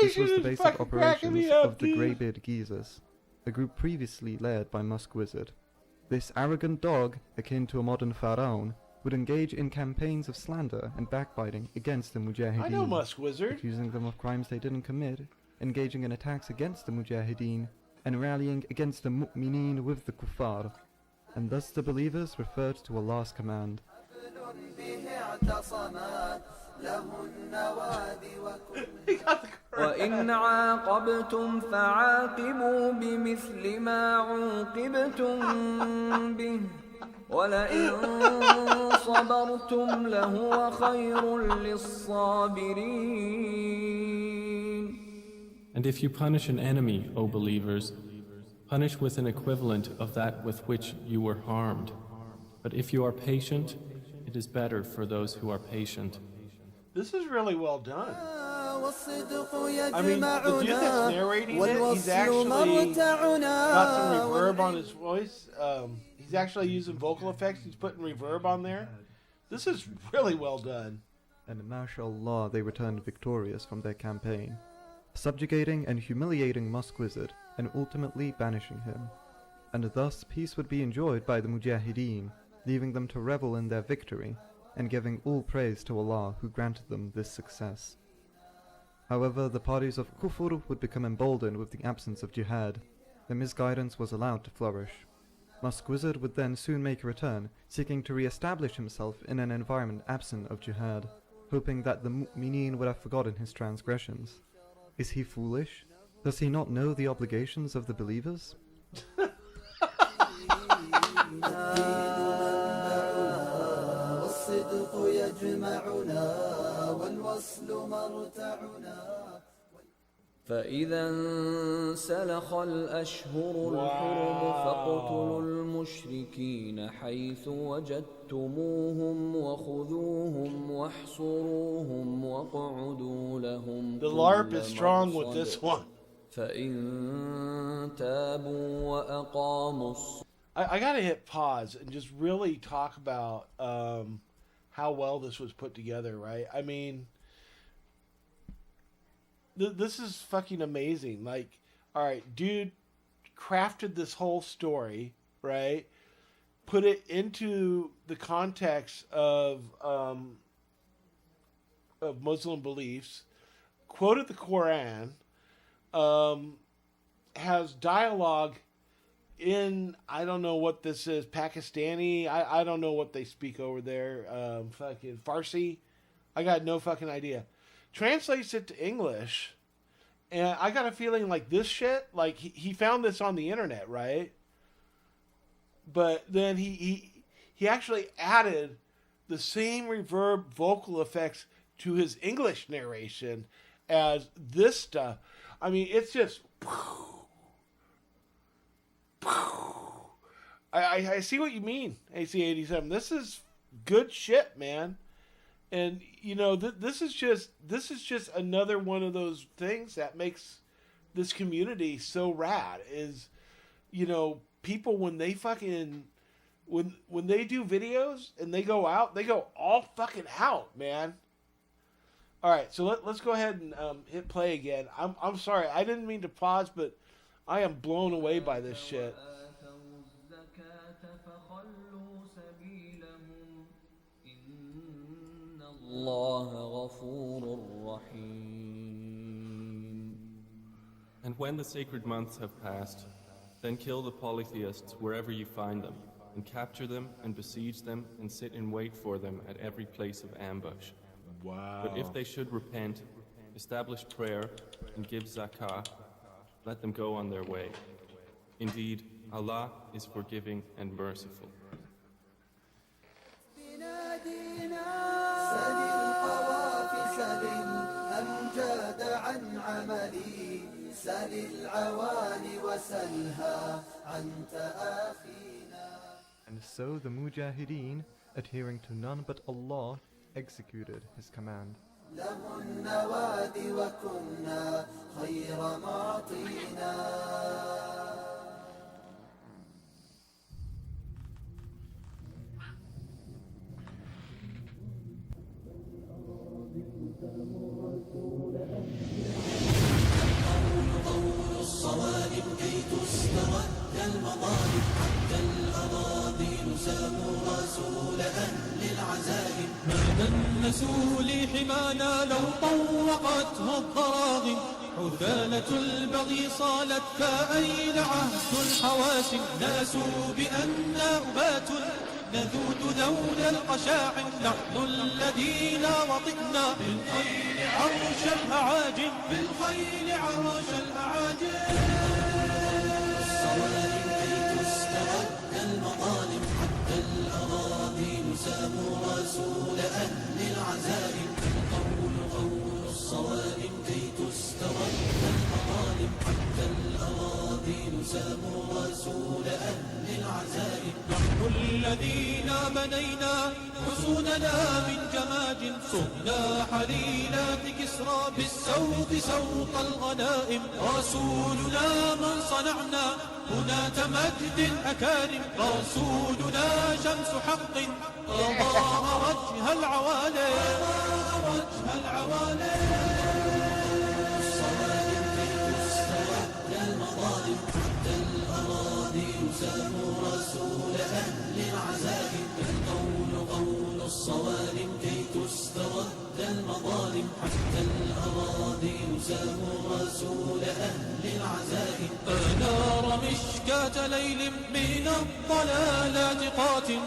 S4: This was the basic operations of the Greybeard Geezers, a group previously led by Musk Wizard. This arrogant dog, akin to a modern pharaoh, would engage in campaigns of slander and backbiting against the Mujahideen.
S1: I know Musk Wizard.
S4: Accusing them of crimes they didn't commit, engaging in attacks against the Mujahideen, and rallying against the Mu'mineen with the Kuffar. And thus the believers referred to Allah's command.
S5: وإن عاقبتم فعاقبوا بمثل ما عوقبتم به ولئن صبرتم لهو خير للصابرين.
S6: And if you punish an enemy, O believers, punish with an equivalent of that with which you were harmed. But if you are patient, it is better for those who are patient.
S1: This is really well done. I mean, the dude that's narrating it, he's actually got some reverb on his voice. He's actually using vocal effects. He's putting reverb on there. This is really well done.
S4: And mashallah, they returned victorious from their campaign, subjugating and humiliating Musk Wizard and ultimately banishing him. And thus peace would be enjoyed by the Mujahideen, leaving them to revel in their victory and giving all praise to Allah who granted them this success. However, the parties of Kufr would become emboldened with the absence of jihad. The misguidance was allowed to flourish. Musk Wizard would then soon make a return, seeking to re-establish himself in an environment absent of jihad, hoping that the Mu'mineen would have forgotten his transgressions. Is he foolish? Does he not know the obligations of the believers?
S5: فإذا انسلخ الأشهر الحرم فاقتلوا المشركين حيث وجدتموهم وخذوهم واحصروهم واقعدوا لهم
S1: The LARP
S5: كل
S1: is strong with
S5: مرصد.
S1: this one.
S5: فإن تابوا وأقاموا الصلاة
S1: I gotta hit pause and just really talk about how well this was put together, right? I mean, this is fucking amazing. Like, all right, dude crafted this whole story, right? Put it into the context of Muslim beliefs, quoted the Quran, has dialogue in, I don't know what this is, Pakistani. I don't know what they speak over there. Fucking Farsi. I got no fucking idea. Translates it to English, and I got a feeling like this shit, like he found this on the internet, right? But then he actually added the same reverb vocal effects to his English narration as this stuff. I mean, it's just I see what you mean, AC87. This is good shit, man. And you know, this is just another one of those things that makes this community so rad. Is, you know, people when they fucking when they do videos and they go out, they go all fucking out, man. All right, so let's go ahead and hit play again. I'm sorry, I didn't mean to pause, but I am blown away by this shit.
S6: And when the sacred months have passed, then kill the polytheists wherever you find them, and capture them and besiege them and sit in wait for them at every place of ambush.
S1: Wow.
S6: But if they should repent, establish prayer, and give zakah, let them go on their way. Indeed, Allah is forgiving and merciful.
S4: And so the Mujahideen, adhering to none but Allah, executed his command.
S7: دنسوا لي حمانا لو طوقته الضراغم عثالة البغي صالت فأين عهد الحواسم ناسوا بأننا أبات نذود ذود القشاعم نحن الذين وطئنا بالخيل عرش الأعاجم بالخيل عرش الأعاجم الصوارم كي تسترد المظالم حتى الأراضي نسام رسول أهل العزائم قول الصوارم كي تسترد المظالم حتى الأراضي نسام رسول أهل العزائم نحن الذين بنينا حصوننا من جماج صهنا حليلات كسرى بالسوط سوط الغنائم رسولنا من صنعنا هناة مجد أكارم رسولنا شمس حق أضاء وجه العوالي الصوارم كي تسترد المظالم حتى الأراضي يسام رسول أهل العزائم قول الصوارم كي تسترد المظالم حتى الأراضي يسام رسول أهل العزائم أنار مشكاة ليل من الضلالات قاتم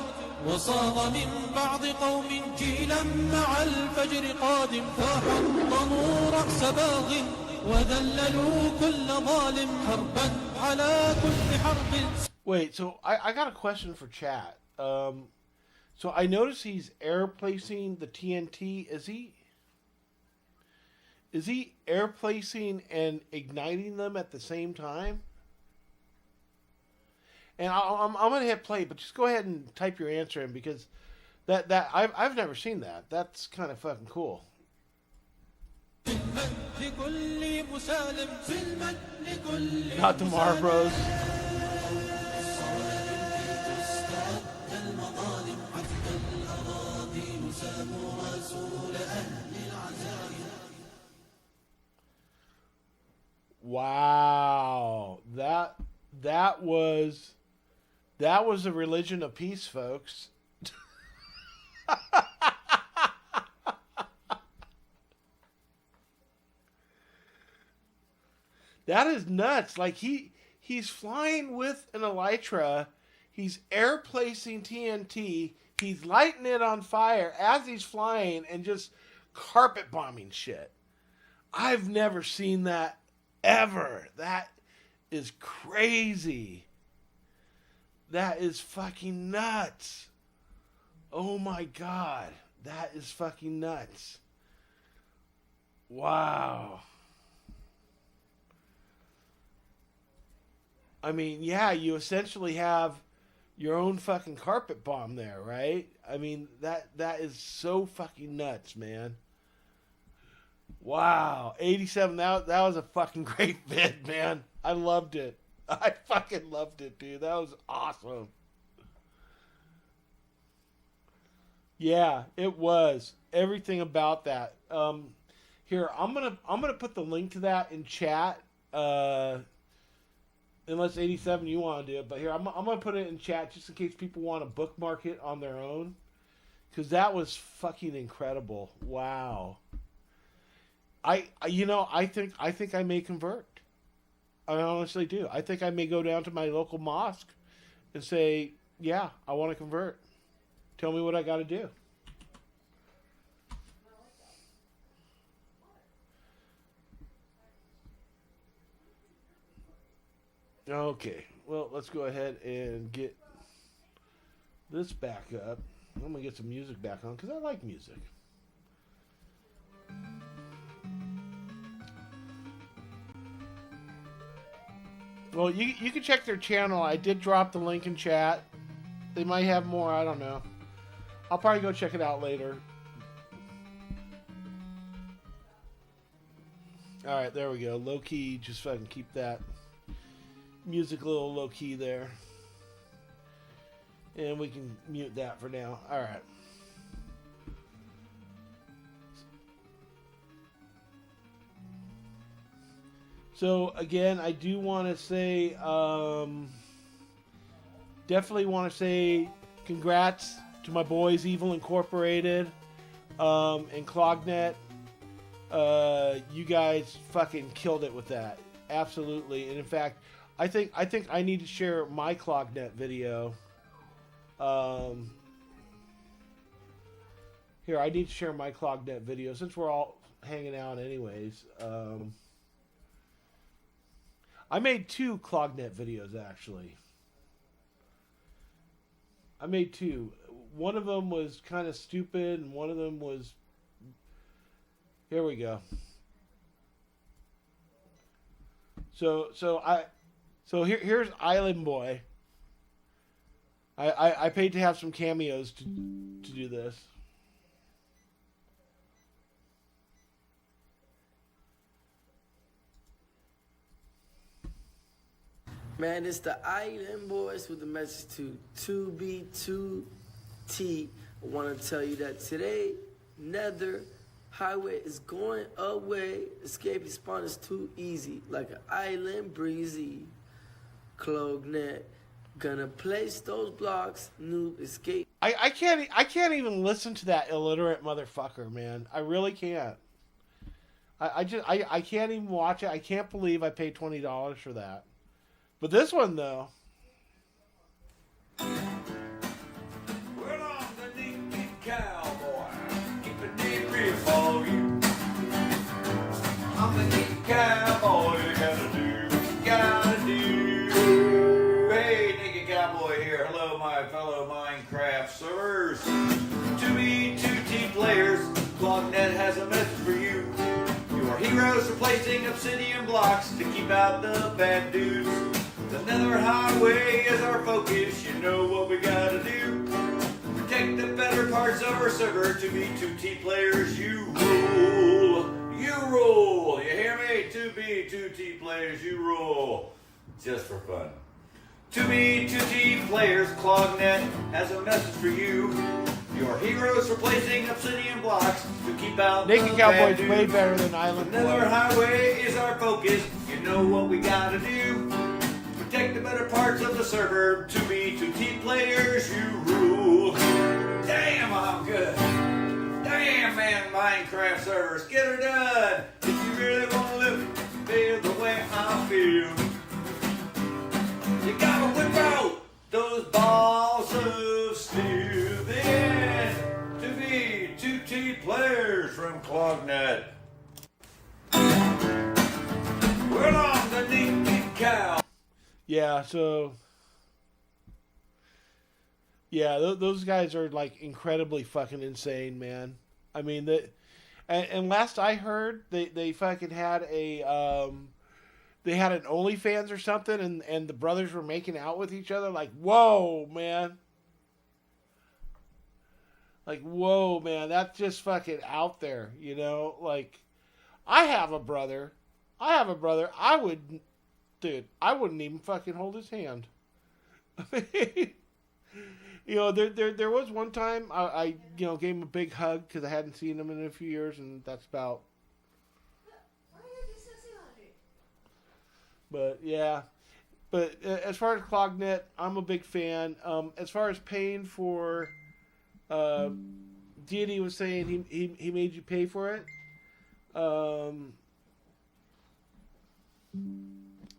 S7: وصاغ من بعض قوم جيلا مع الفجر قادم فحطموا رأس باغ وذللوا كل ظالم حربا على كل حرب.
S1: Wait, so I got a question for chat. So I notice he's air placing the TNT. Is he air placing and igniting them at the same time? And I'm gonna hit play, but just go ahead and type your answer in, because that I've never seen that. That's kind of fucking cool. Not the Mar Bros. Wow, that was the religion of peace, folks. That is nuts. Like he's flying with an elytra, he's air placing TNT, he's lighting it on fire as he's flying and just carpet bombing shit. I've never seen that ever. That is crazy. That is fucking nuts. Oh my God. That is fucking nuts. Wow. I mean, yeah, you essentially have your own fucking carpet bomb there, right? I mean, that is so fucking nuts, man. Wow. 87, that was a fucking great vid, man. I loved it. I fucking loved it, dude. That was awesome. Yeah, it was. Everything about that. Here, I'm gonna put the link to that in chat. Unless 87 you want to do it, but here I'm gonna put it in chat just in case people want to bookmark it on their own, because that was fucking incredible. Wow. I think I may convert. I honestly do. I think I may go down to my local mosque and say, yeah, I want to convert. Tell me what I got to do. Okay, well, let's go ahead and get this back up. I'm going to get some music back on because I like music. Well, you can check their channel. I did drop the link in chat. They might have more, I don't know. I'll probably go check it out later. Alright, there we go. Low key, just fucking keep that music a little low key there. And we can mute that for now. Alright. So again, I do want to say, definitely want to say congrats to my boys, Evil Incorporated, and Clognet. You guys fucking killed it with that. Absolutely. And in fact, I think I need to share my Clognet video. Here, I need to share my Clognet video since we're all hanging out anyways. I made 2 Clognet videos, actually. I made 2. One of them was kind of stupid, and one of them was... Here we go. So here's Island Boy. I paid to have some cameos to do this.
S8: Man, it's the Island Boys with the message to 2B2T. I want to tell you that today, Nether Highway is going away. Escaping spawn is too easy, like an island breezy. Clognet, gonna place those blocks, new escape.
S1: I can't even listen to that illiterate motherfucker, man. I really can't. I can't even watch it. I can't believe I paid $20 for that. But this one, though.
S9: Well, I'm the neat cowboy, keeping it real for you. I'm the neat cowboy.
S3: my fellow Minecraft servers. 2v2T players, ClogNet has a message for you. Your heroes are placing obsidian blocks to keep out the bad dudes. The Nether Highway is our focus, you know what we gotta do. Protect the better parts of our server. 2v2T players, you rule. You rule. You hear me? 2v2T players, you rule. Just for fun. 2v2T players, ClogNet has a message for you. Your heroes are placing obsidian blocks to keep out
S1: Naked
S3: the
S1: Cowboy's
S3: bad dudes.
S1: way better than Island
S3: Another
S1: Boy.
S3: highway is our focus. You know what we gotta do. Protect the better parts of the server. 2v2T players, you rule. Damn, I'm good. Damn, man, Minecraft servers, get her done. If you really want to live, feel the way I feel. You gotta whip out those balls of steel. Then, 2v2T players from ClogNet. We're on the Naked Cow.
S1: Yeah, so yeah, those guys are like incredibly fucking insane, man. I mean, and last I heard, they fucking had they had an OnlyFans or something, and the brothers were making out with each other. Like, whoa, man. Like, whoa, man. That's just fucking out there, you know? Like, I have a brother. I would, dude, I wouldn't even fucking hold his hand. You know, there was one time I you know, gave him a big hug because I hadn't seen him in a few years, and that's about. But yeah, but as far as ClogNet, I'm a big fan. As far as paying for, Deity was saying he made you pay for it.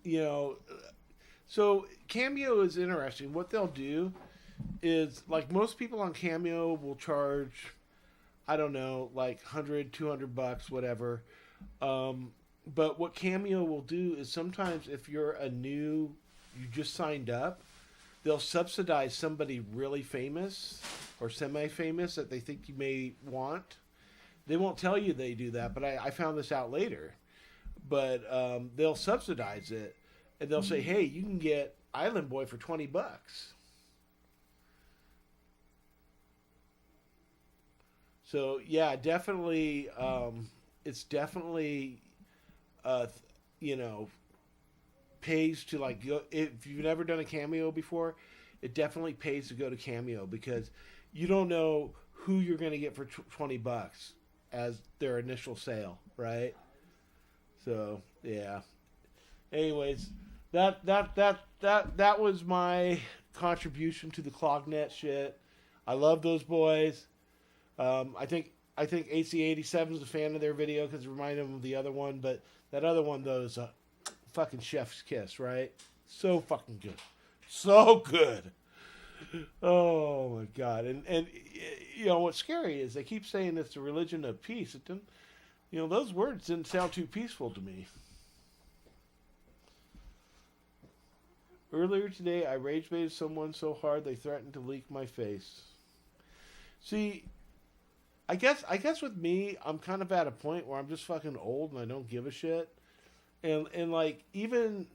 S1: You know, so Cameo is interesting. What they'll do is, like, most people on Cameo will charge, I don't know, like $100, $200, whatever. But what Cameo will do is sometimes if you're you just signed up, they'll subsidize somebody really famous or semi-famous that they think you may want. They won't tell you they do that, but I found this out later. But they'll subsidize it, and they'll say, hey, you can get Island Boy for $20. So yeah, definitely, it's definitely, you know, pays to, like, go, if you've never done a Cameo before, it definitely pays to go to Cameo because you don't know who you're going to get for $20 as their initial sale, right? So yeah. Anyways, that was my contribution to the ClogNet shit. I love those boys. I think AC87 is a fan of their video because it reminded him of the other one, but that other one though is a fucking chef's kiss, right? So fucking good, so good. Oh my god! And you know what's scary is they keep saying it's a religion of peace. It didn't, you know, those words didn't sound too peaceful to me. Earlier today, I rage baited someone so hard they threatened to leak my face. See, I guess with me, I'm kind of at a point where I'm just fucking old and I don't give a shit. And like even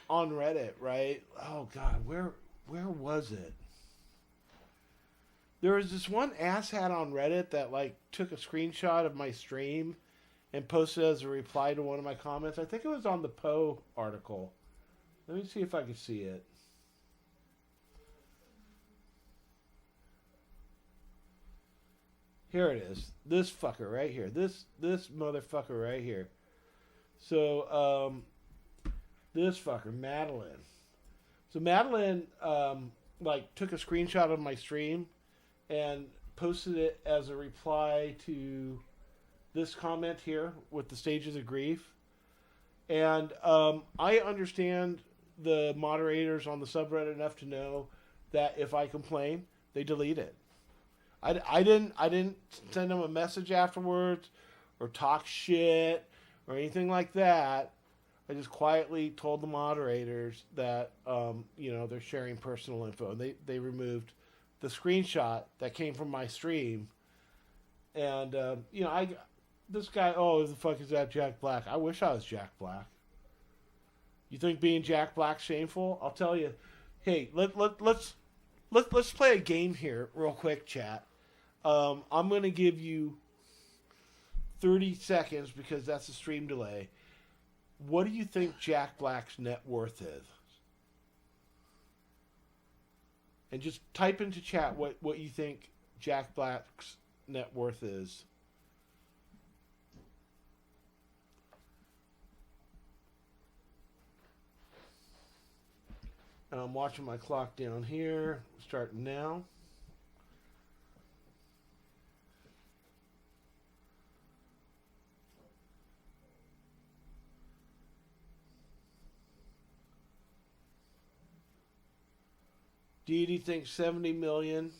S1: on Reddit, right? Oh god, where was it? There was this one asshat on Reddit that like took a screenshot of my stream and posted as a reply to one of my comments. I think it was on the Poe article. Let me see if I can see it. Here it is. This fucker right here. This motherfucker right here. So, this fucker, Madeline. So Madeline, like, took a screenshot of my stream and posted it as a reply to this comment here with the stages of grief. And I understand the moderators on the subreddit enough to know that if I complain, they delete it. I didn't send them a message afterwards or talk shit or anything like that. I just quietly told the moderators that, they're sharing personal info. And they removed the screenshot that came from my stream. And, this guy, oh, the fuck is that Jack Black? I wish I was Jack Black. You think being Jack Black shameful? I'll tell you. Hey, let's play a game here real quick, chat. I'm going to give you 30 seconds because that's a stream delay. What do you think Jack Black's net worth is? And just type into chat what you think Jack Black's net worth is. And I'm watching my clock down here, starting now. Dee thinks 70 million.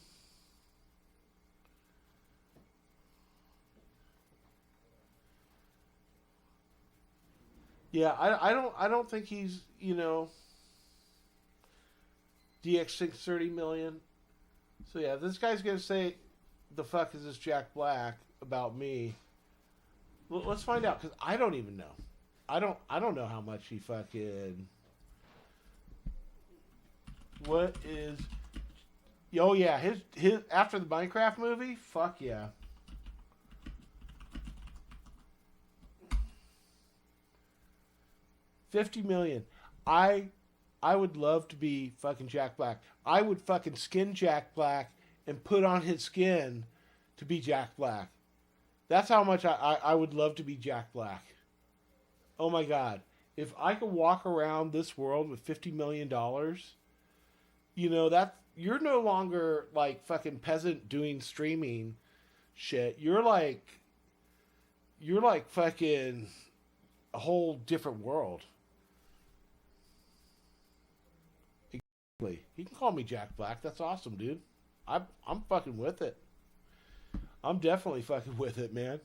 S1: Yeah, I don't think he's, DX thinks 30 million. So yeah, this guy's gonna say, the fuck is this Jack Black about me? Well, let's find out, because I don't even know. I don't know how much he fucking... What is... Oh yeah, his after the Minecraft movie? Fuck yeah. $50 million. I would love to be fucking Jack Black. I would fucking skin Jack Black and put on his skin to be Jack Black. That's how much I would love to be Jack Black. Oh my God. If I could walk around this world with $50 million, that you're no longer like fucking peasant doing streaming shit. You're like fucking a whole different world. Exactly. He can call me Jack Black. That's awesome, dude. I'm fucking with it. I'm definitely fucking with it, man.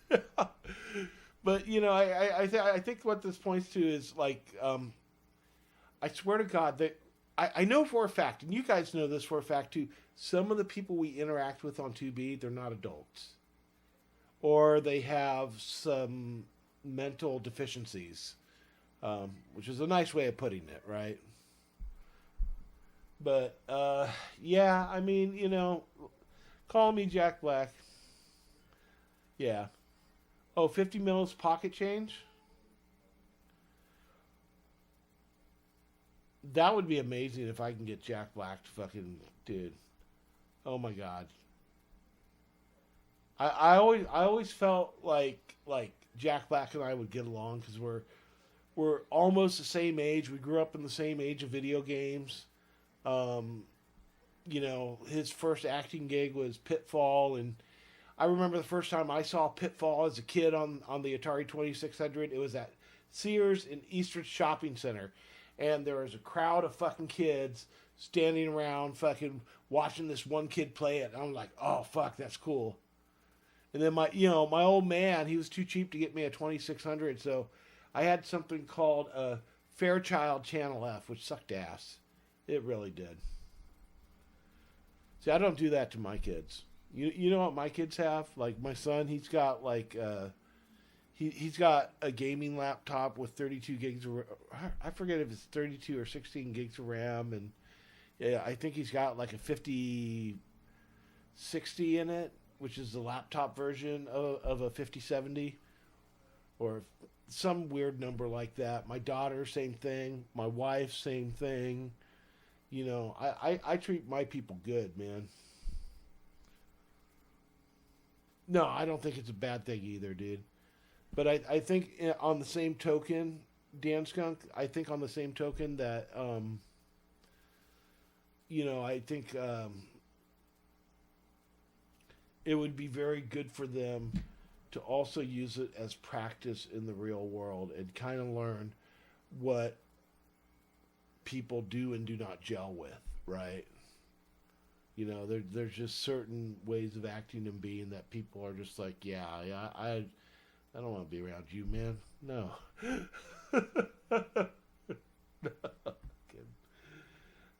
S1: But I think what this points to is like, I swear to God that I know for a fact, and you guys know this for a fact too, some of the people we interact with on 2B, they're not adults. Or they have some mental deficiencies, which is a nice way of putting it, right? But, yeah, I mean, call me Jack Black. Yeah. Oh, 50 mils pocket change? That would be amazing if I can get Jack Black to fucking, dude. Oh my God. I always felt like Jack Black and I would get along because we're almost the same age. We grew up in the same age of video games. His first acting gig was Pitfall, and I remember the first time I saw Pitfall as a kid on the Atari 2600. It was at Sears in Eastridge Shopping Center. And there was a crowd of fucking kids standing around fucking watching this one kid play it. And I'm like, oh, fuck, that's cool. And then my old man, he was too cheap to get me a 2600. So I had something called a Fairchild Channel F, which sucked ass. It really did. See, I don't do that to my kids. You know what my kids have? Like my son, he's got like... He's got a gaming laptop with 32 gigs of... I forget if it's 32 or 16 gigs of RAM. And yeah, I think he's got like a 5060 in it, which is the laptop version of a 5070. Or some weird number like that. My daughter, same thing. My wife, same thing. I treat my people good, man. No, I don't think it's a bad thing either, dude. But I think on the same token, Dan Skunk, I think on the same token that, I think it would be very good for them to also use it as practice in the real world and kind of learn what people do and do not gel with, right? There's just certain ways of acting and being that people are just like, I don't want to be around you, man. No. All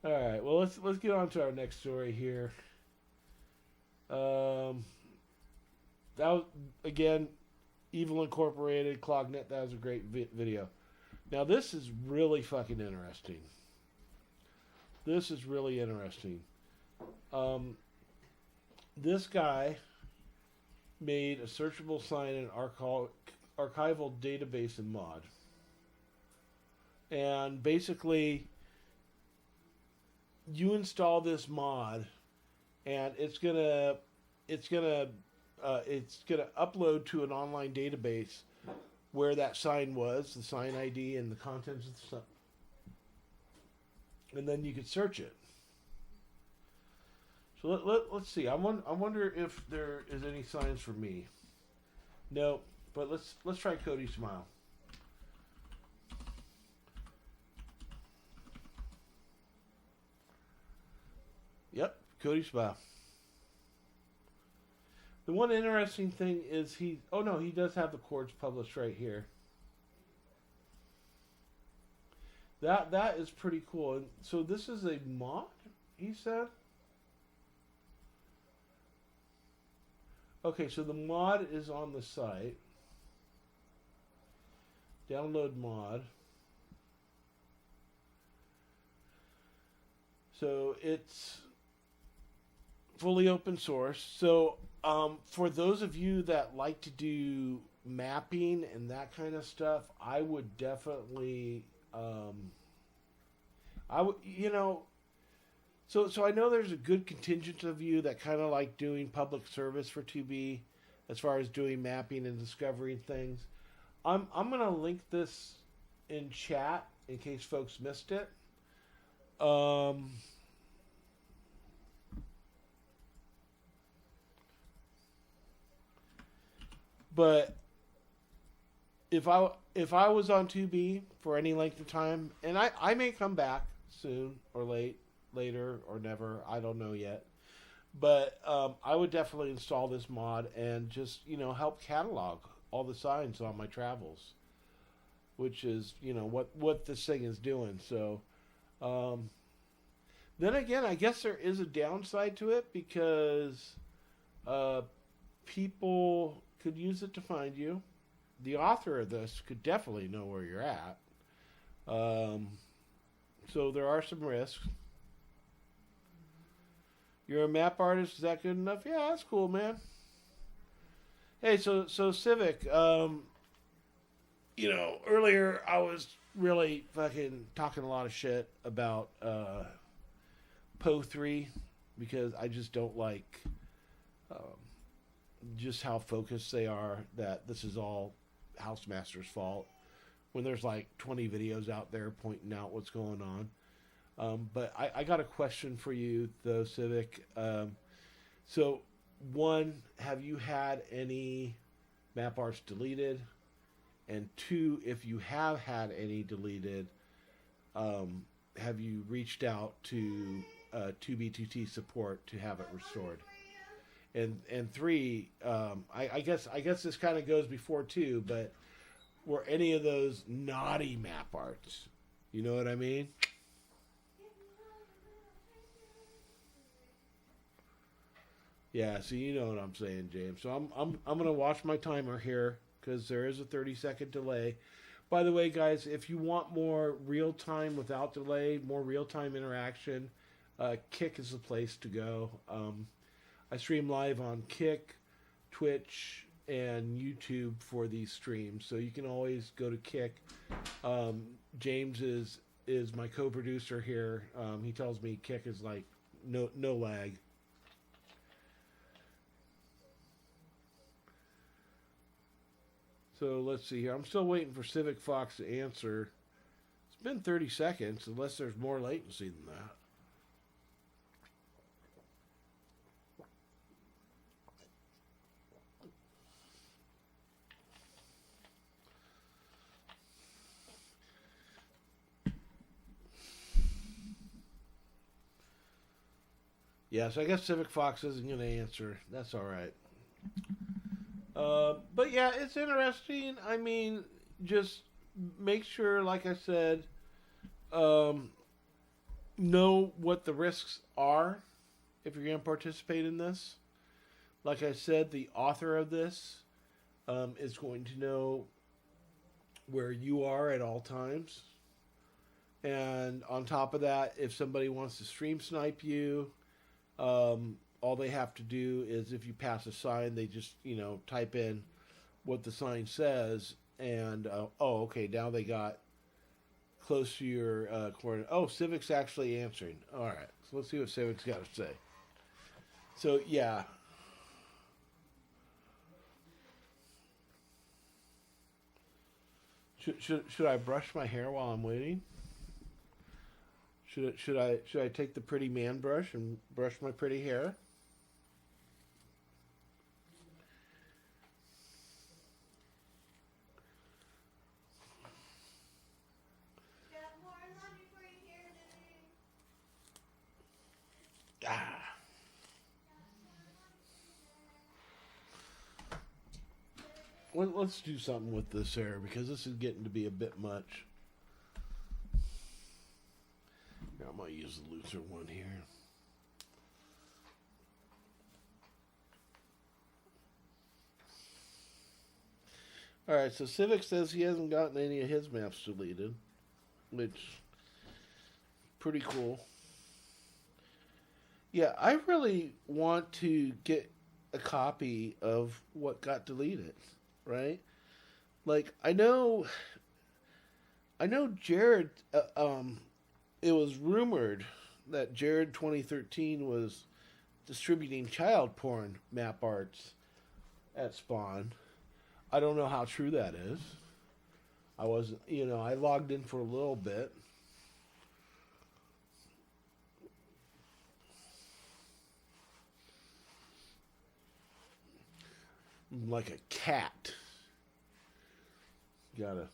S1: right. Well, let's get on to our next story here. That was, again, Evil Incorporated, Clognet. That was a great video. Now this is really fucking interesting. This is really interesting. This guy made a searchable sign in archival database in mod. And basically, you install this mod, and it's gonna upload to an online database where that sign was, the sign ID and the contents of the sign, and then you could search it. So let's see. I wonder if there is any signs for me. No, but let's try Cody Smile. Yep, Cody Smile. The one interesting thing is he does have the chords published right here. That is pretty cool. And so this is a mod, he said. Okay, so the mod is on the site. Download mod. So it's fully open source. So for those of you that like to do mapping and that kind of stuff, I would definitely, So I know there's a good contingent of you that kind of like doing public service for 2B, as far as doing mapping and discovering things. I'm gonna link this in chat in case folks missed it. But if I was on 2B for any length of time, and I may come back soon or later or never, I don't know yet. But I would definitely install this mod and just, help catalog all the signs on my travels, which is, what this thing is doing. So then again, I guess there is a downside to it because people could use it to find you. The author of this could definitely know where you're at. So there are some risks. You're a map artist, is that good enough? Yeah, that's cool, man. Hey, so Civic, earlier I was really fucking talking a lot of shit about Poe 3 because I just don't like just how focused they are that this is all Housemaster's fault when there's like 20 videos out there pointing out what's going on. But I got a question for you though, Civic. So one, have you had any map arts deleted? And two, if you have had any deleted, have you reached out to 2B2T support to have it restored? And three, I guess this kind of goes before two, but were any of those naughty map arts? You know what I mean? Yeah, so you know what I'm saying, James. So I'm gonna watch my timer here because there is a 30-second delay. By the way, guys, if you want more real time without delay, more real time interaction, Kick is the place to go. I stream live on Kick, Twitch, and YouTube for these streams, so you can always go to Kick. James is my co-producer here. He tells me Kick is like no lag. So let's see here. I'm still waiting for Civic Fox to answer. It's been 30 seconds, unless there's more latency than that. Yeah, so I guess Civic Fox isn't going to answer. That's all right. But yeah, it's interesting. I mean, just make sure, like I said, know what the risks are if you're going to participate in this. Like I said, the author of this is going to know where you are at all times. And on top of that, if somebody wants to stream snipe you, all they have to do is, if you pass a sign, they just, type in what the sign says, and, okay, now they got close to your coordinate. Oh, Civic's actually answering. All right, so let's see what Civic's got to say. So, yeah. Should I brush my hair while I'm waiting? Should I take the pretty man brush and brush my pretty hair? Let's do something with this hair, because this is getting to be a bit much. I might use the looser one here. Alright, so Civic says he hasn't gotten any of his maps deleted, which, pretty cool. Yeah, I really want to get a copy of what got deleted, right? Like, I know Jared, it was rumored that Jared 2013 was distributing child porn map arts at Spawn. I don't know how true that is. I wasn't, I logged in for a little bit. I'm like a cat. Gotta.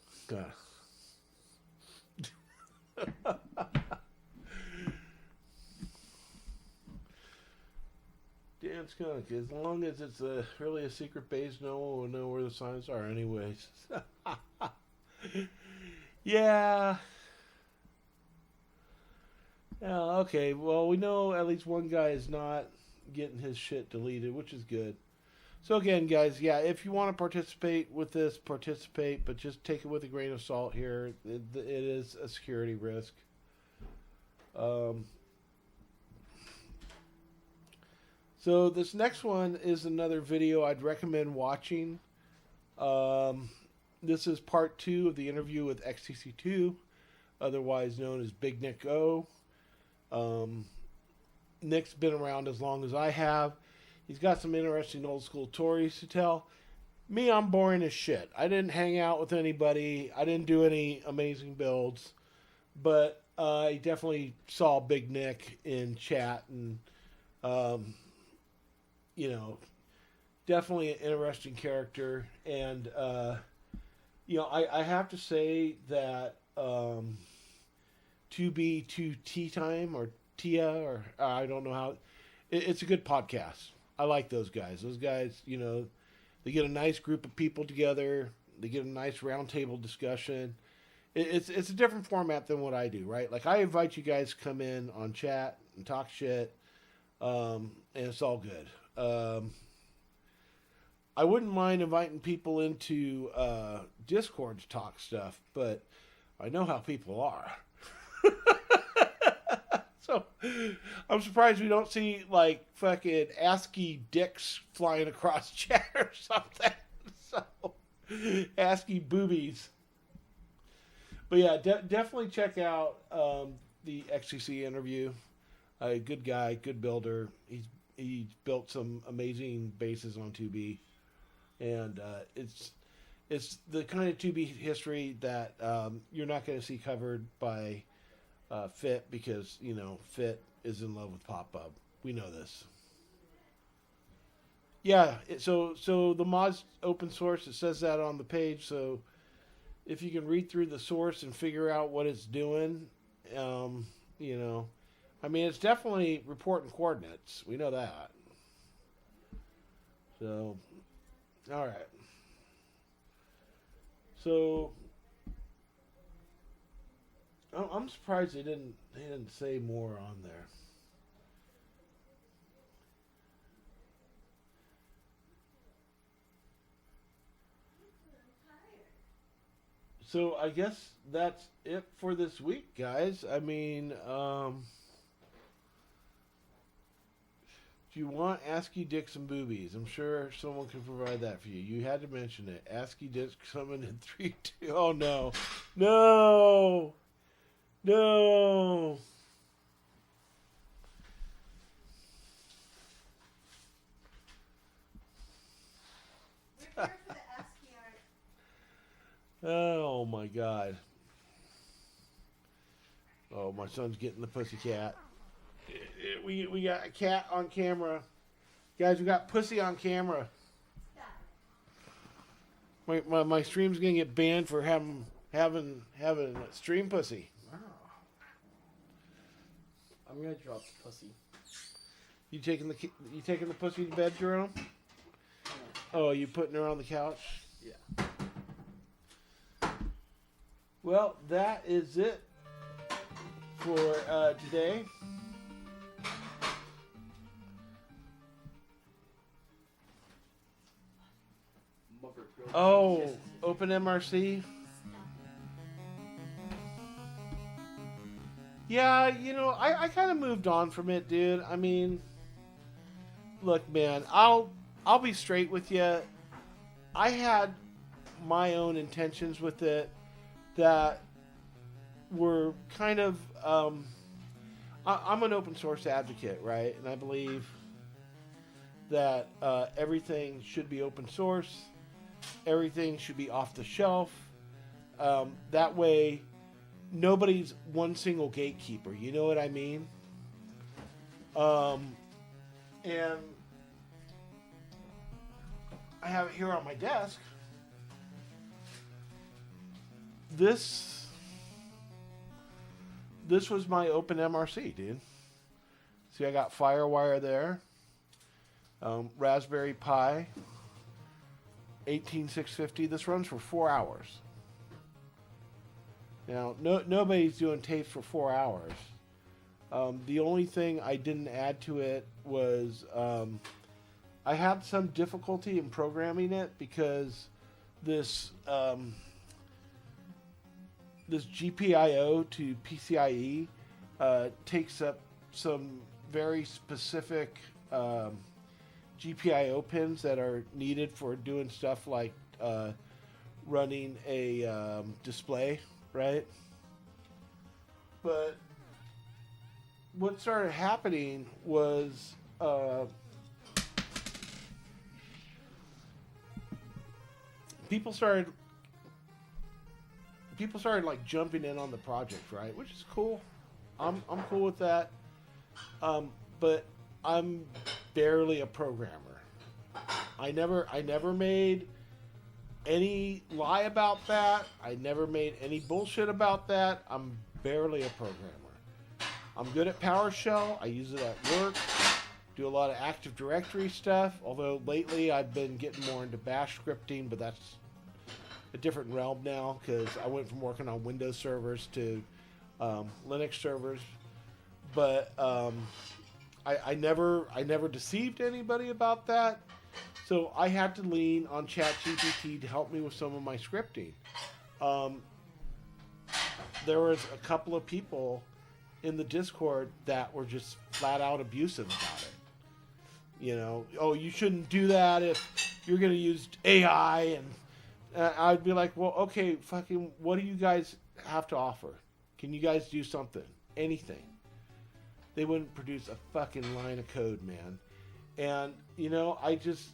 S1: Dan Skunk, as long as it's really a secret base, no one will know where the signs are anyways. Yeah. Yeah, okay. Well, we know at least one guy is not getting his shit deleted, which is good. So again, guys, yeah, if you want to participate with this, participate, but just take it with a grain of salt here. It is a security risk. So this next one is another video I'd recommend watching. This is part 2 of the interview with XTC2, otherwise known as Big Nick O. Nick's been around as long as I have. He's got some interesting old school stories to tell. Me, I'm boring as shit. I didn't hang out with anybody. I didn't do any amazing builds. But I definitely saw Big Nick in chat, and definitely an interesting character. And I have to say that 2B2 Tea Time, or Tia, or I don't know how, it's a good podcast. I like those guys. Those guys, they get a nice group of people together. They get a nice roundtable discussion. It's a different format than what I do, right? Like, I invite you guys to come in on chat and talk shit, and it's all good. I wouldn't mind inviting people into Discord to talk stuff, but I know how people are. So, I'm surprised we don't see, like, fucking ASCII dicks flying across chat or something. So, ASCII boobies. But yeah, definitely check out the XCC interview. A good guy, good builder. He's built some amazing bases on 2B. And it's the kind of 2B history that you're not going to see covered by Fit, because Fit is in love with Pop-Up. We know this. Yeah, so the mod's open source. It says that on the page. So if you can read through the source and figure out what it's doing, I mean, it's definitely reporting coordinates. We know that. So, all right. So I'm surprised they didn't say more on there. So I guess that's it for this week, guys. I mean, if you want ASCII dicks and boobies, I'm sure someone can provide that for you. You had to mention it. ASCII dicks coming in 3, 2. Oh no, no, no. Oh my God. Oh, my son's getting the pussy cat. We got a cat on camera. Guys, we got pussy on camera. My stream's gonna get banned for having stream pussy.
S10: Wow. I'm gonna drop the pussy.
S1: You taking the pussy to bed, Jerome? Oh, you putting her on the couch?
S10: Yeah.
S1: Well, that is it for today. Oh, Open MRC. Yeah, you know, I kind of moved on from it, dude. I mean, look, man, I'll be straight with you. I had my own intentions with it that were kind of I'm an open source advocate, right? And I believe that everything should be open source. Everything should be off the shelf. That way, nobody's one single gatekeeper. You know what I mean? And I have it here on my desk. This was my Open MRC, dude. See, I got FireWire there. Raspberry Pi. 18650. This runs for 4 hours. Now, nobody's doing tapes for 4 hours. The only thing I didn't add to it was I had some difficulty in programming it because this GPIO to PCIe takes up some very specific GPIO pins that are needed for doing stuff like running a display, right? But what started happening was people started like jumping in on the project, right? Which is cool. I'm cool with that. But I'm barely a programmer. I never made any lie about that. I never made any bullshit about that. I'm barely a programmer. I'm good at PowerShell. I use it at work. Do a lot of Active Directory stuff. Although lately I've been getting more into Bash scripting, but that's a different realm now because I went from working on Windows servers to Linux servers. But I never deceived anybody about that. So I had to lean on ChatGPT to help me with some of my scripting. There was a couple of people in the Discord that were just flat out abusive about it. You know, oh, you shouldn't do that if you're going to use AI. And I'd be like, well, okay, fucking, what do you guys have to offer? Can you guys do something? Anything. They wouldn't produce a fucking line of code, man. And, you know, I just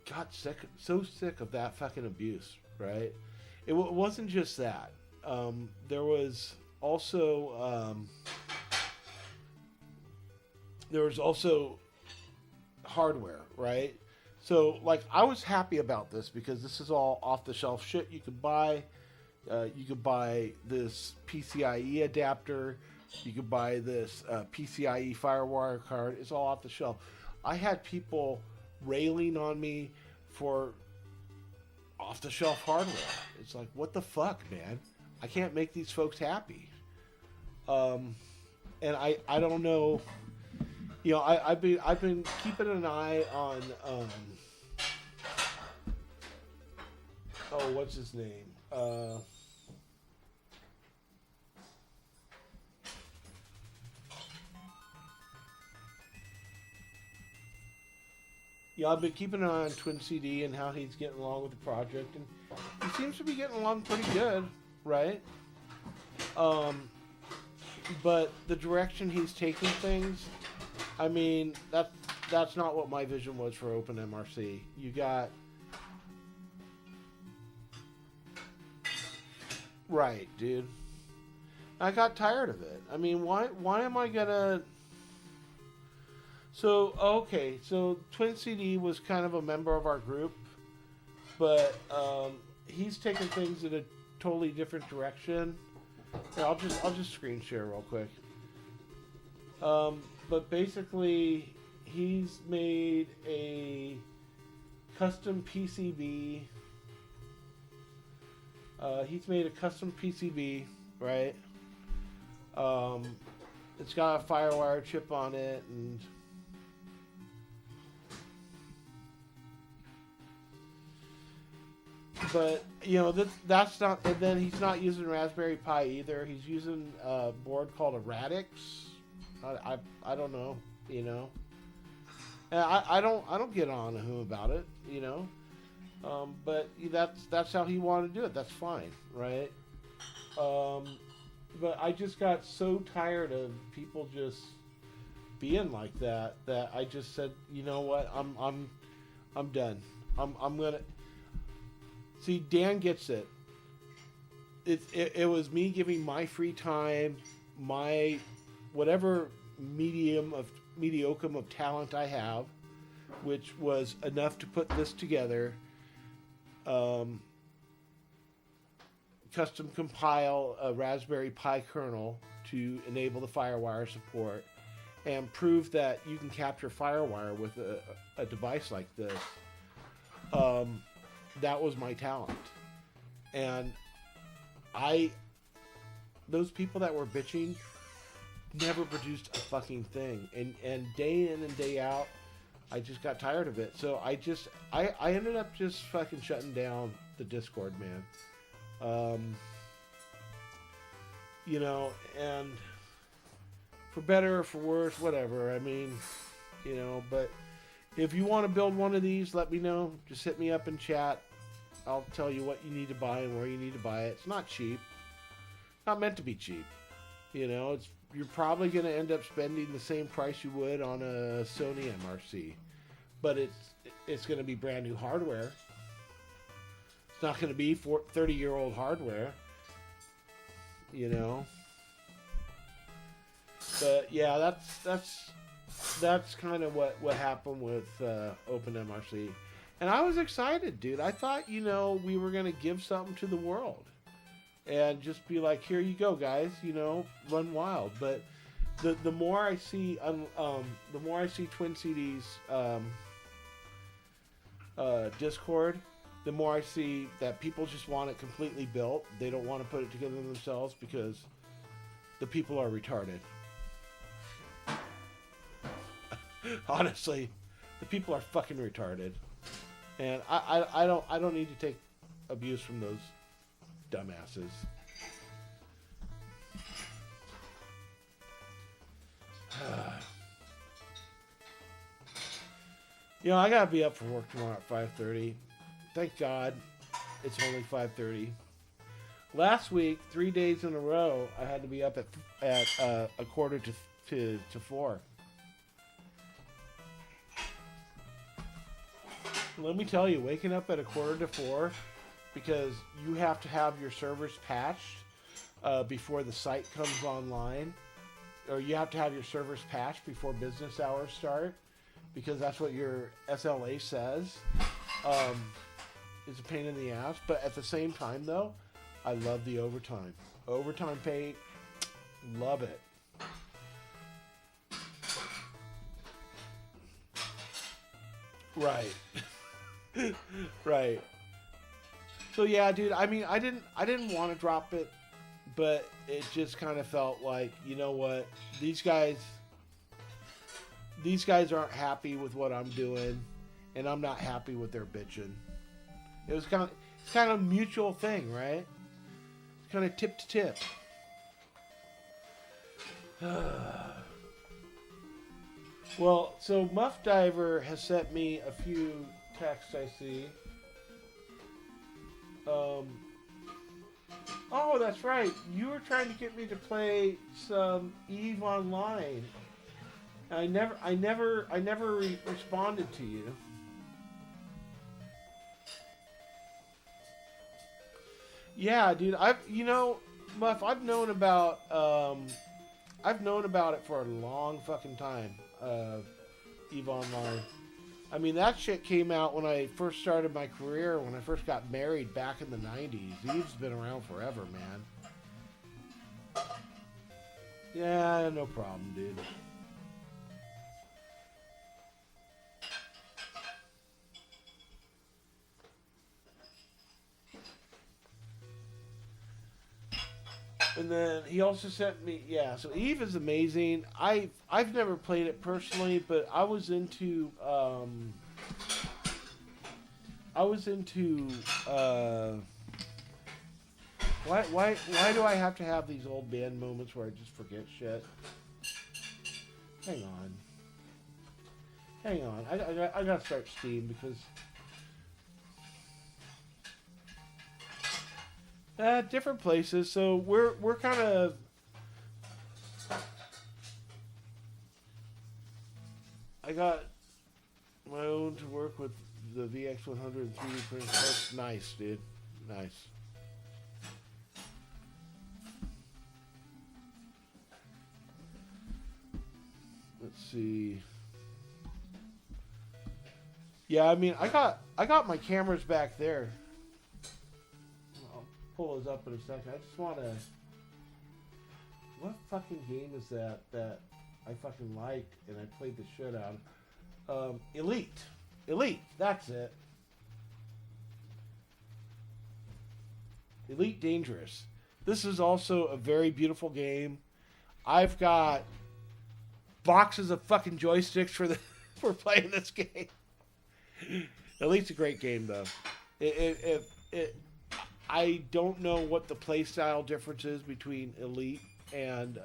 S1: got so sick of that fucking abuse, right? It wasn't just that. There was also hardware, right? So, like, I was happy about this because this is all off-the-shelf shit you could buy. You could buy this PCIe adapter. You could buy this PCIe FireWire card. It's all off the shelf. I had people railing on me for off-the-shelf hardware. It's like, what the fuck, man? I can't make these folks happy. And I don't know. You know, I've been keeping an eye on. Oh, what's his name? Yeah, I've been keeping an eye on Twin CD and how he's getting along with the project, and he seems to be getting along pretty good, right? But the direction he's taking things, I mean, that's not what my vision was for OpenMRC. You got right, dude. I got tired of it. I mean, why am I gonna? So, okay, so Twin CD was kind of a member of our group, but he's taken things in a totally different direction. Here, I'll just screen share real quick. But basically, he's made a custom PCB. Right? It's got a FireWire chip on it, and but you know that's not. And then he's not using Raspberry Pi either. He's using a board called a Radix. I don't know. You know, and I don't get on him about it. You know, but that's how he wanted to do it. That's fine, right? But I just got so tired of people just being like that I just said, you know what, I'm done. I'm gonna see. Dan gets it. It was me giving my free time, my whatever mediocre of talent I have, which was enough to put this together. Custom compile a Raspberry Pi kernel to enable the FireWire support and prove that you can capture FireWire with a device like this. That was my talent. And those people that were bitching never produced a fucking thing. And day in and day out, I just got tired of it. So I ended up just fucking shutting down the Discord, man. You know, and for better or for worse, whatever. I mean, you know, but if you want to build one of these, let me know. Just hit me up in chat. I'll tell you what you need to buy and where you need to buy it. It's not cheap. Not meant to be cheap. You know, you're probably going to end up spending the same price you would on a Sony MRC. But it's going to be brand new hardware. It's not going to be 30-year-old hardware, you know. But yeah, that's kind of what happened with OpenMRC, and I was excited, dude. I thought, you know, we were going to give something to the world, and just be like, here you go, guys, you know, run wild. But the more I see, the more I see Twin CD's Discord, the more I see that people just want it completely built. They don't want to put it together themselves because the people are retarded. Honestly, the people are fucking retarded. And I don't need to take abuse from those dumbasses. You know, I gotta be up for work tomorrow at 5:30. Thank God it's only 5:30. Last week, 3 days in a row, I had to be up at a quarter to 4. Let me tell you, waking up at a quarter to 4 because you have to have your servers patched before the site comes online, or you have to have your servers patched before business hours start, because that's what your SLA says. It's a pain in the ass, but at the same time, though, I love the overtime. Overtime pay, love it. Right. Right. So yeah, dude, I mean, I didn't want to drop it but it just kind of felt like, you know what, these guys aren't happy with what I'm doing, and I'm not happy with their bitching. It's kind of a mutual thing, right? It's kind of tip to tip. Well, so Muff Diver has sent me a few texts I see. Oh, that's right. You were trying to get me to play some EVE Online. I never responded to you. Yeah, dude. Muff, I've known about it for a long fucking time. EVE Online. I mean, that shit came out when I first started my career, when I first got married back in the 90s. EVE's been around forever, man. Yeah, no problem, dude. And then he also sent me, yeah, so EVE is amazing. I've never played it personally, but I was into why do I have to have these old band moments where I just forget shit? Hang on. I gotta start Steam because different places. So we're kind of I got my own to work with the VX100 3D print. That's nice, dude. Nice. Let's see. Yeah, I mean, I got my cameras back there. I'll pull those up in a second. I just want to. What fucking game is that I fucking liked and I played the shit out of? Elite. That's it. Elite Dangerous. This is also a very beautiful game. I've got boxes of fucking joysticks for playing this game. Elite's a great game though. I don't know what the play style difference is between Elite and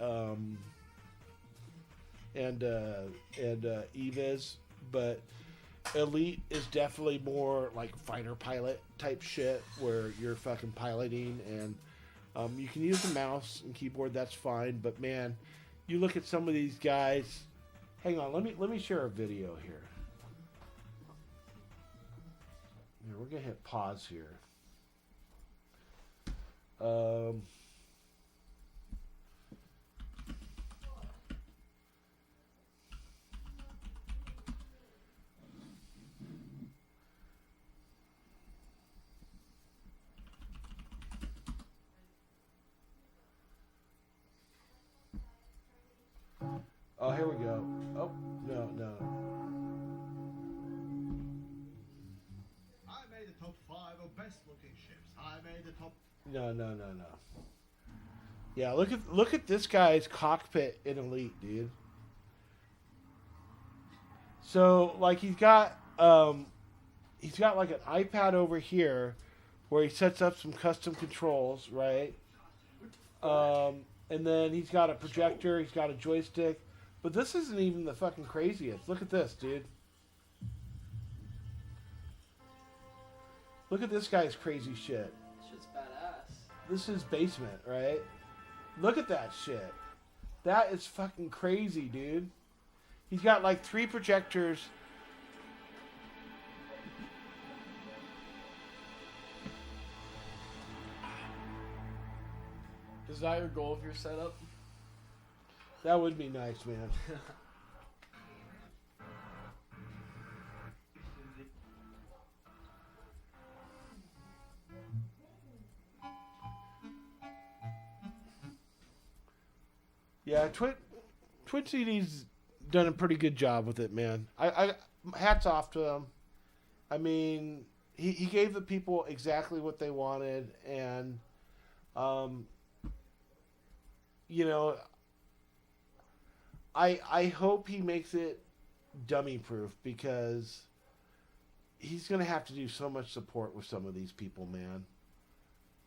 S1: EVE is, but Elite is definitely more like fighter pilot type shit where you're fucking piloting and you can use the mouse and keyboard, that's fine, but man, you look at some of these guys. Hang on, let me share a video here. We're gonna hit pause here. Oh, here we go. Oh, no.
S11: I made the top 5 of best looking ships. I made the top.
S1: No. Yeah, look at this guy's cockpit in Elite, dude. So, like, he's got like an iPad over here where he sets up some custom controls, right? And then he's got a projector, he's got a joystick. But this isn't even the fucking craziest. Look at this, dude. Look at this guy's crazy shit.
S10: Shit's badass.
S1: This is Basement, right? Look at that shit. That is fucking crazy, dude. He's got like 3 projectors.
S10: Is that your goal of your setup?
S1: That would be nice, man. Yeah, Twin CD's done a pretty good job with it, man. I hats off to him. I mean, he gave the people exactly what they wanted, and you know, I hope he makes it dummy proof, because he's going to have to do so much support with some of these people, man.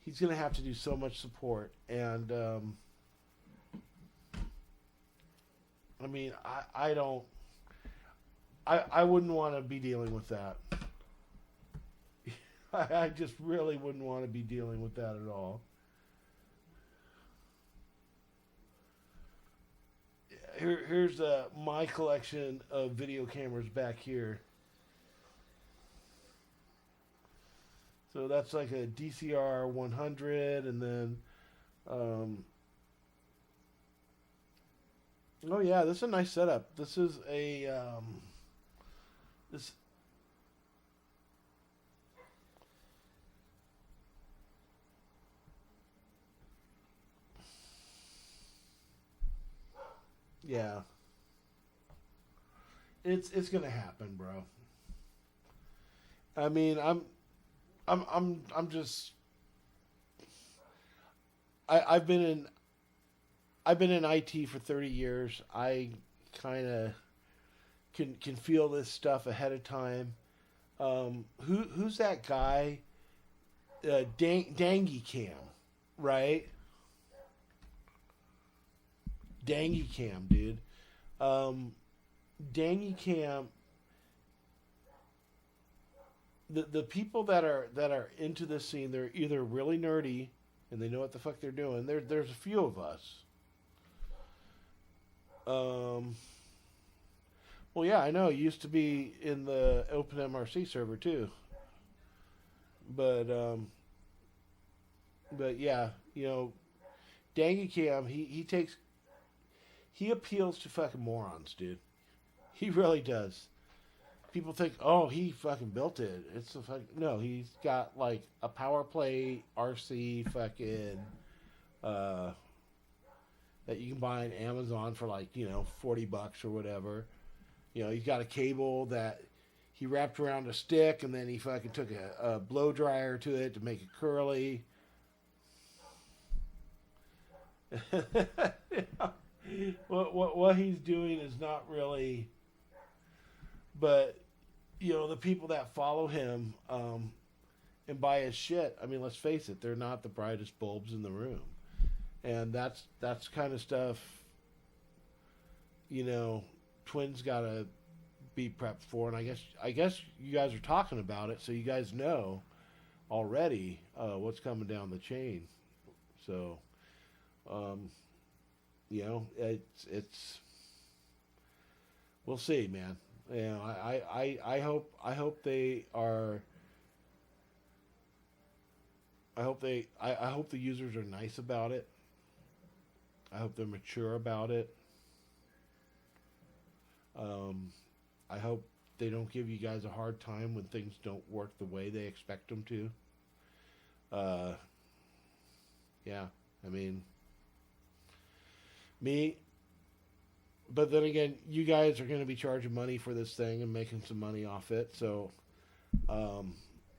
S1: He's going to have to do so much support. And, I mean, I don't... I wouldn't want to be dealing with that. I just really wouldn't want to be dealing with that at all. Here's my collection of video cameras back here. So that's like a DCR 100, and then, oh yeah, this is a nice setup. This is a, yeah. It's gonna happen, bro. I mean, I'm just, I've been in IT for 30 years. I kind of can feel this stuff ahead of time. Who's that guy? Dangy Cam, right? Dangy Cam, dude. Dangy Cam. The people that are into this scene, they're either really nerdy and they know what the fuck they're doing. There's a few of us. Well, yeah, I know. You used to be in the OpenMRC server too. But yeah, you know, Dangy Cam, he appeals to fucking morons, dude. He really does. People think, oh, he fucking built it. It's a fucking... No, he's got like a power play RC fucking that you can buy on Amazon for like, you know, $40 or whatever. You know, he's got a cable that he wrapped around a stick, and then he fucking took a blow dryer to it to make it curly. What he's doing is not really... But, you know, the people that follow him and buy his shit, I mean, let's face it, they're not the brightest bulbs in the room. And that's kind of stuff, you know, Twins got to be prepped for. And I guess you guys are talking about it, so you guys know already what's coming down the chain. So, you know, it's we'll see, man. You know, I hope they are. I hope the users are nice about it. I hope they're mature about it. I hope they don't give you guys a hard time when things don't work the way they expect them to. Yeah, I mean, me. But then again, you guys are going to be charging money for this thing and making some money off it. So,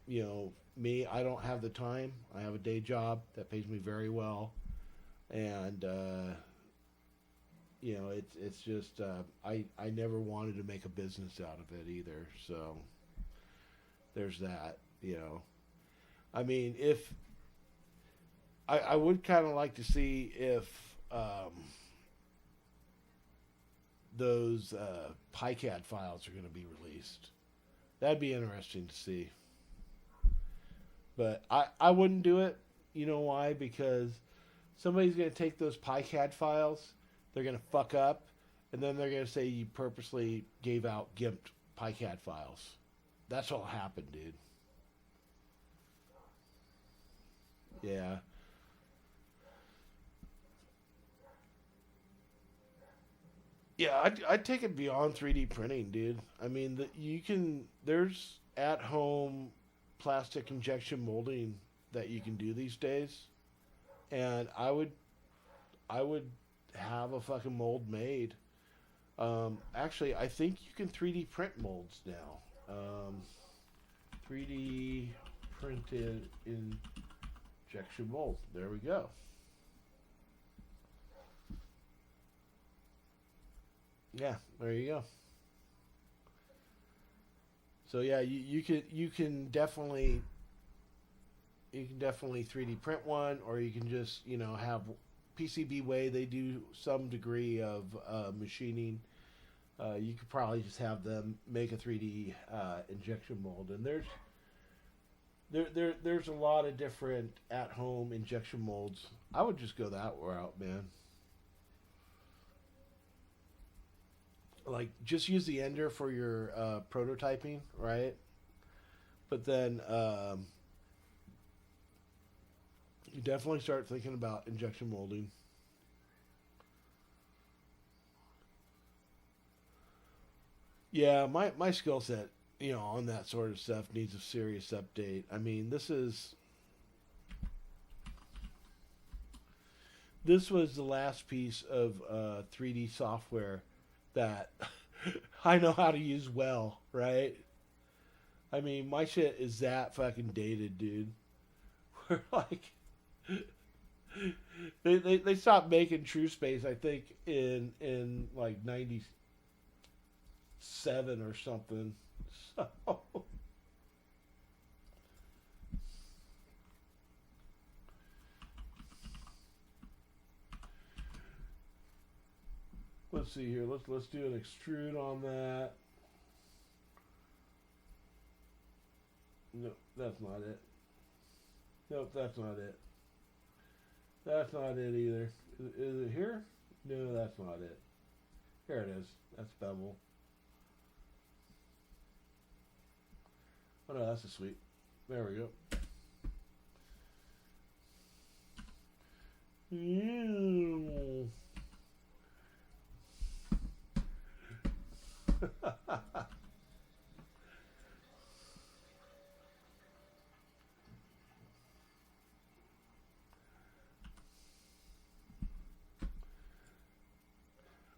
S1: you know, me, I don't have the time. I have a day job that pays me very well. And, you know, it's just, I never wanted to make a business out of it either. So, there's that, you know. I mean, if, I would kind of like to see if, those PyCAD files are going to be released. That'd be interesting to see. But I wouldn't do it. You know why? Because somebody's going to take those PyCAD files, they're going to fuck up, and then they're going to say you purposely gave out gimped PyCAD files. That's what'll happen, dude. Yeah. Yeah, I'd take it beyond 3D printing, dude. I mean, there's at-home plastic injection molding that you can do these days, and I would have a fucking mold made. Actually, I think you can 3D print molds now. 3D printed injection mold. There we go. Yeah, there you go. So yeah, you can definitely 3D print one, or you can just have PCB way. They do some degree of machining. You could probably just have them make a 3D injection mold, and there's a lot of different at-home injection molds. I would just go that route, man. Like, just use the Ender for your prototyping, right? But then you definitely start thinking about injection molding. Yeah, my skill set, on that sort of stuff needs a serious update. I mean, this was the last piece of 3D software that I know how to use well, right? I mean, my shit is that fucking dated, dude. We're like, they stopped making True Space, I think, in like 97 or something. So let's see here. Let's do an extrude on that. No, that's not it. Nope, that's not it. That's not it either. Is it here? No, that's not it. Here it is. That's bevel. Oh no, that's a sweep. There we go. Ew.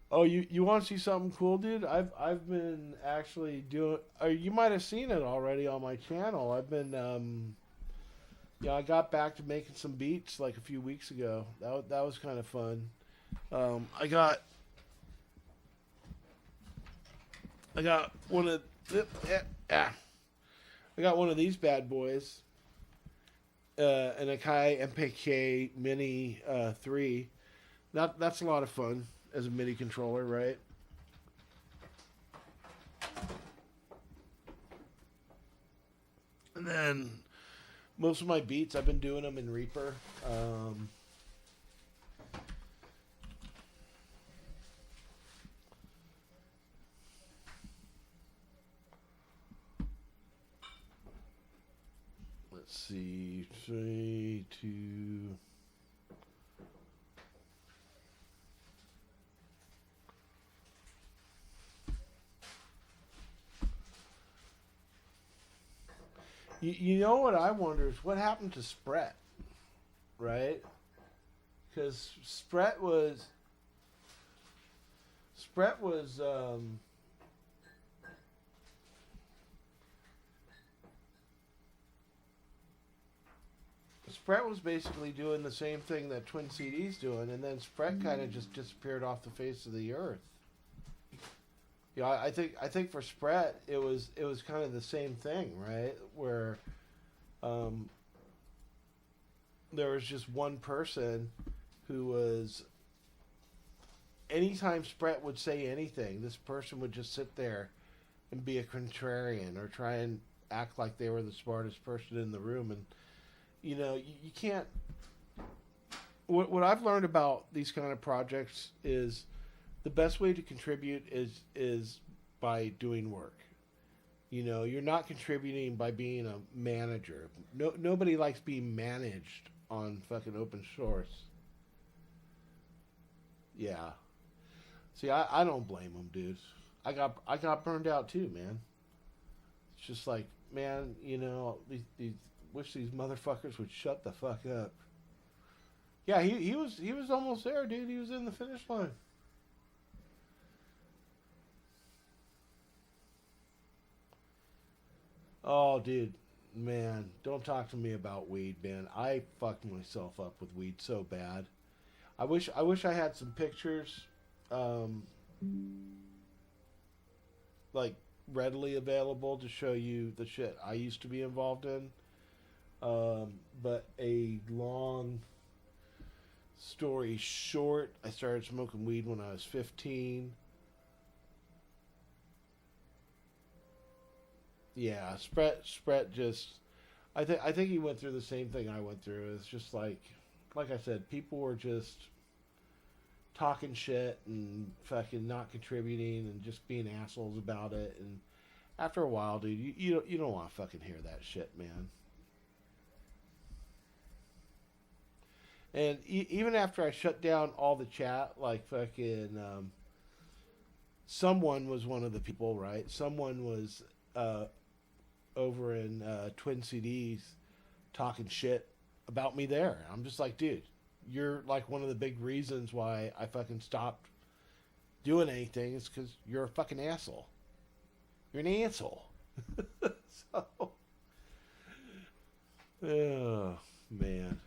S1: Oh, you want to see something cool, dude? I've been actually doing. Or you might have seen it already on my channel. I've been I got back to making some beats like a few weeks ago. That was kind of fun. I got one of I got one of these bad boys, an Akai MPK Mini 3. That's a lot of fun as a MIDI controller, right? And then most of my beats, I've been doing them in Reaper. Let's see, 3, 2. You know what I wonder is what happened to Spret, right? Because Spret was basically doing the same thing that Twin CD's doing, and then Spret kind of just disappeared off the face of the earth. Yeah, I think for Spret it was kind of the same thing, right? Where there was just one person who was. Anytime Spret would say anything, this person would just sit there and be a contrarian or try and act like they were the smartest person in the room, and you can't. What I've learned about these kind of projects is, the best way to contribute is by doing work. You're not contributing by being a manager. Nobody likes being managed on fucking open source. Yeah. See, I don't blame them, dudes. I got burned out too, man. It's just like, man, these wish these motherfuckers would shut the fuck up. Yeah, he was almost there, dude. He was in the finish line. Oh, dude, man, don't talk to me about weed, man. I fucked myself up with weed so bad. I wish I had some pictures. like readily available to show you the shit I used to be involved in. But a long story short, I started smoking weed when I was 15. Yeah, Spret just, I think he went through the same thing I went through. It's just like I said, people were just talking shit and fucking not contributing and just being assholes about it. And after a while, dude, you don't want to fucking hear that shit, man. And even after I shut down all the chat, like fucking, someone was one of the people, right? Someone was over in Twin CDs talking shit about me there. I'm just like, dude, you're like one of the big reasons why I fucking stopped doing anything is because you're a fucking asshole. You're an asshole. So, oh man.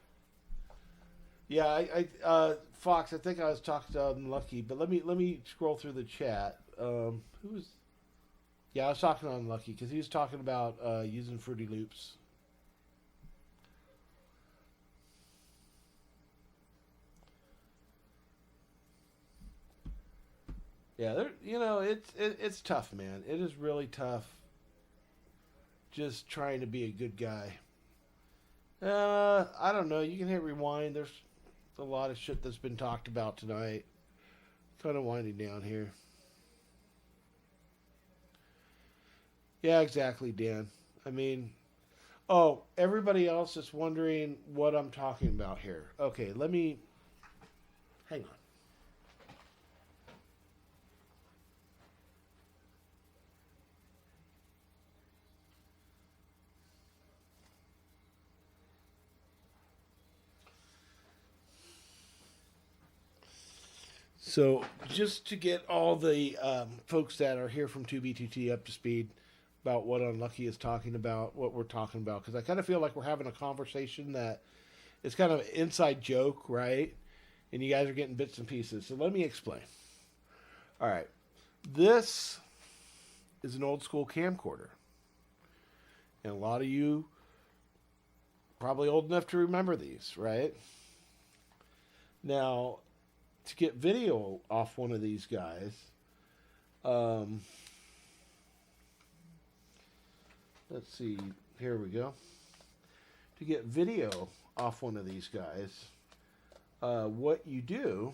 S1: Yeah, I Fox, I think I was talking to Unlucky, but let me scroll through the chat. Who was? Yeah, I was talking to Unlucky because he was talking about using Fruity Loops. Yeah, it's tough, man. It is really tough. Just trying to be a good guy. I don't know. You can hit rewind. There's a lot of shit that's been talked about tonight. Kind of winding down here. Yeah, exactly, Dan. I mean, oh, everybody else is wondering what I'm talking about here. Okay, let me... Hang on. So, just to get all the folks that are here from 2B2T up to speed about what Unlucky is talking about, what we're talking about, because I kind of feel like we're having a conversation that is kind of an inside joke, right? And you guys are getting bits and pieces. So let me explain. All right. This is an old school camcorder. And a lot of you probably old enough to remember these, right? Now, to get video off one of these guys, let's see, here we go. To get video off one of these guys, what you do,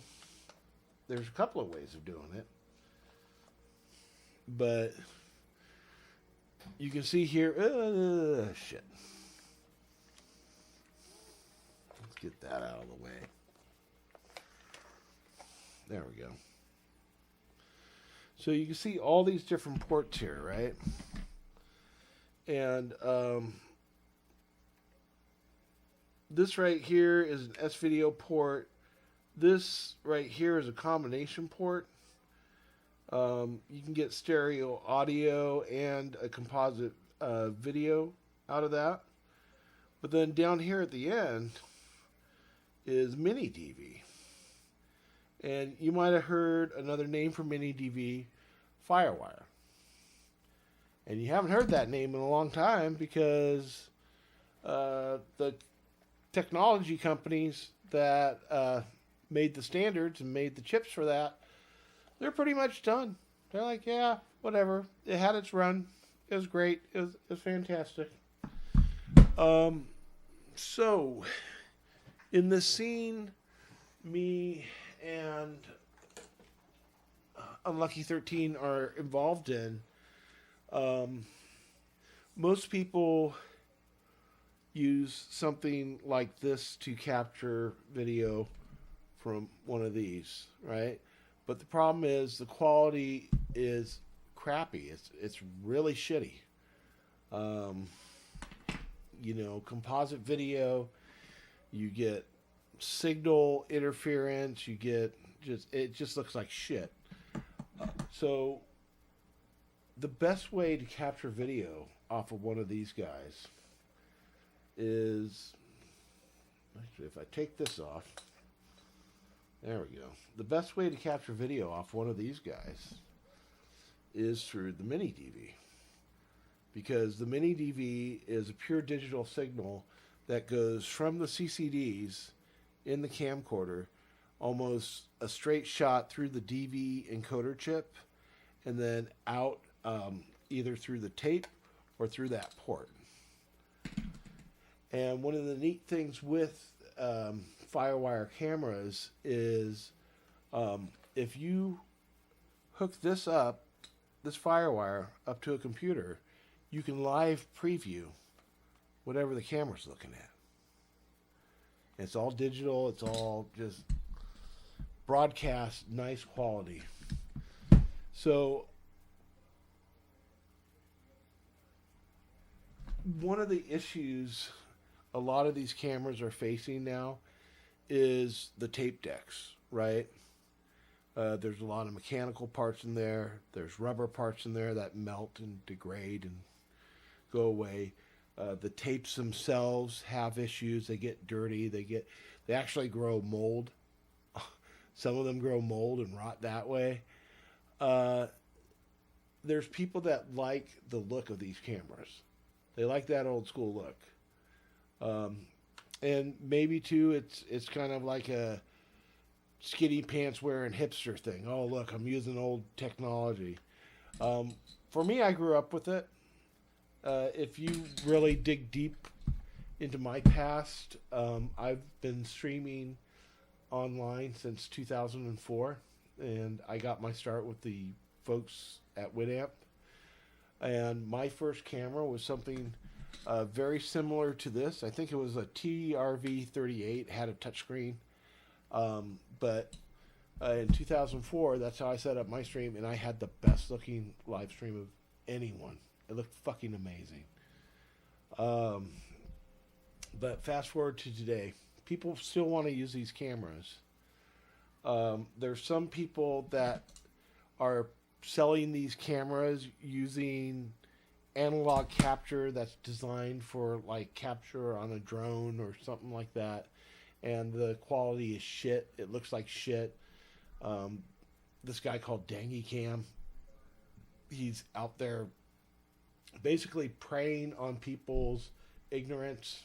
S1: there's a couple of ways of doing it, but you can see here, shit. Let's get that out of the way. There we go. So you can see all these different ports here, right? And this right here is an S-Video port. This right here is a combination port. You can get stereo audio and a composite video out of that. But then down here at the end is Mini DV. And you might have heard another name for Mini DV, Firewire. And you haven't heard that name in a long time because the technology companies that made the standards and made the chips for that, they're pretty much done. They're like, yeah, whatever. It had its run. It was great. It was fantastic. So, in the scene, me and Unlucky 13 are involved in, most people use something like this to capture video from one of these, right? But the problem is the quality is crappy. It's really shitty. Composite video, you get signal interference, it just looks like shit. So the best way to capture video off of one of these guys is, actually, if I take this off, there we go. The best way to capture video off one of these guys is through the mini DV. Because the mini DV is a pure digital signal that goes from the CCDs in the camcorder, almost a straight shot through the DV encoder chip, and then out either through the tape or through that port. And one of the neat things with FireWire cameras is if you hook this FireWire up to a computer, you can live preview whatever the camera's looking at. It's all digital. It's all just broadcast, nice quality. So one of the issues a lot of these cameras are facing now is the tape decks, right? There's a lot of mechanical parts in there. There's rubber parts in there that melt and degrade and go away. The tapes themselves have issues. They get dirty. They actually grow mold. Some of them grow mold and rot that way. There's people that like the look of these cameras. They like that old school look. And maybe too, it's kind of like a skinny pants wearing hipster thing. Oh, look, I'm using old technology. For me, I grew up with it. If you really dig deep into my past, I've been streaming online since 2004, and I got my start with the folks at Winamp. And my first camera was something very similar to this. I think it was a TRV-38, had a touchscreen. But in 2004, that's how I set up my stream, and I had the best looking live stream of anyone. It looked fucking amazing. But fast forward to today, people still want to use these cameras. There's some people that are selling these cameras using analog capture that's designed for like capture on a drone or something like that, and the quality is shit. It looks like shit. This guy called Dangy Cam, he's out there basically preying on people's ignorance,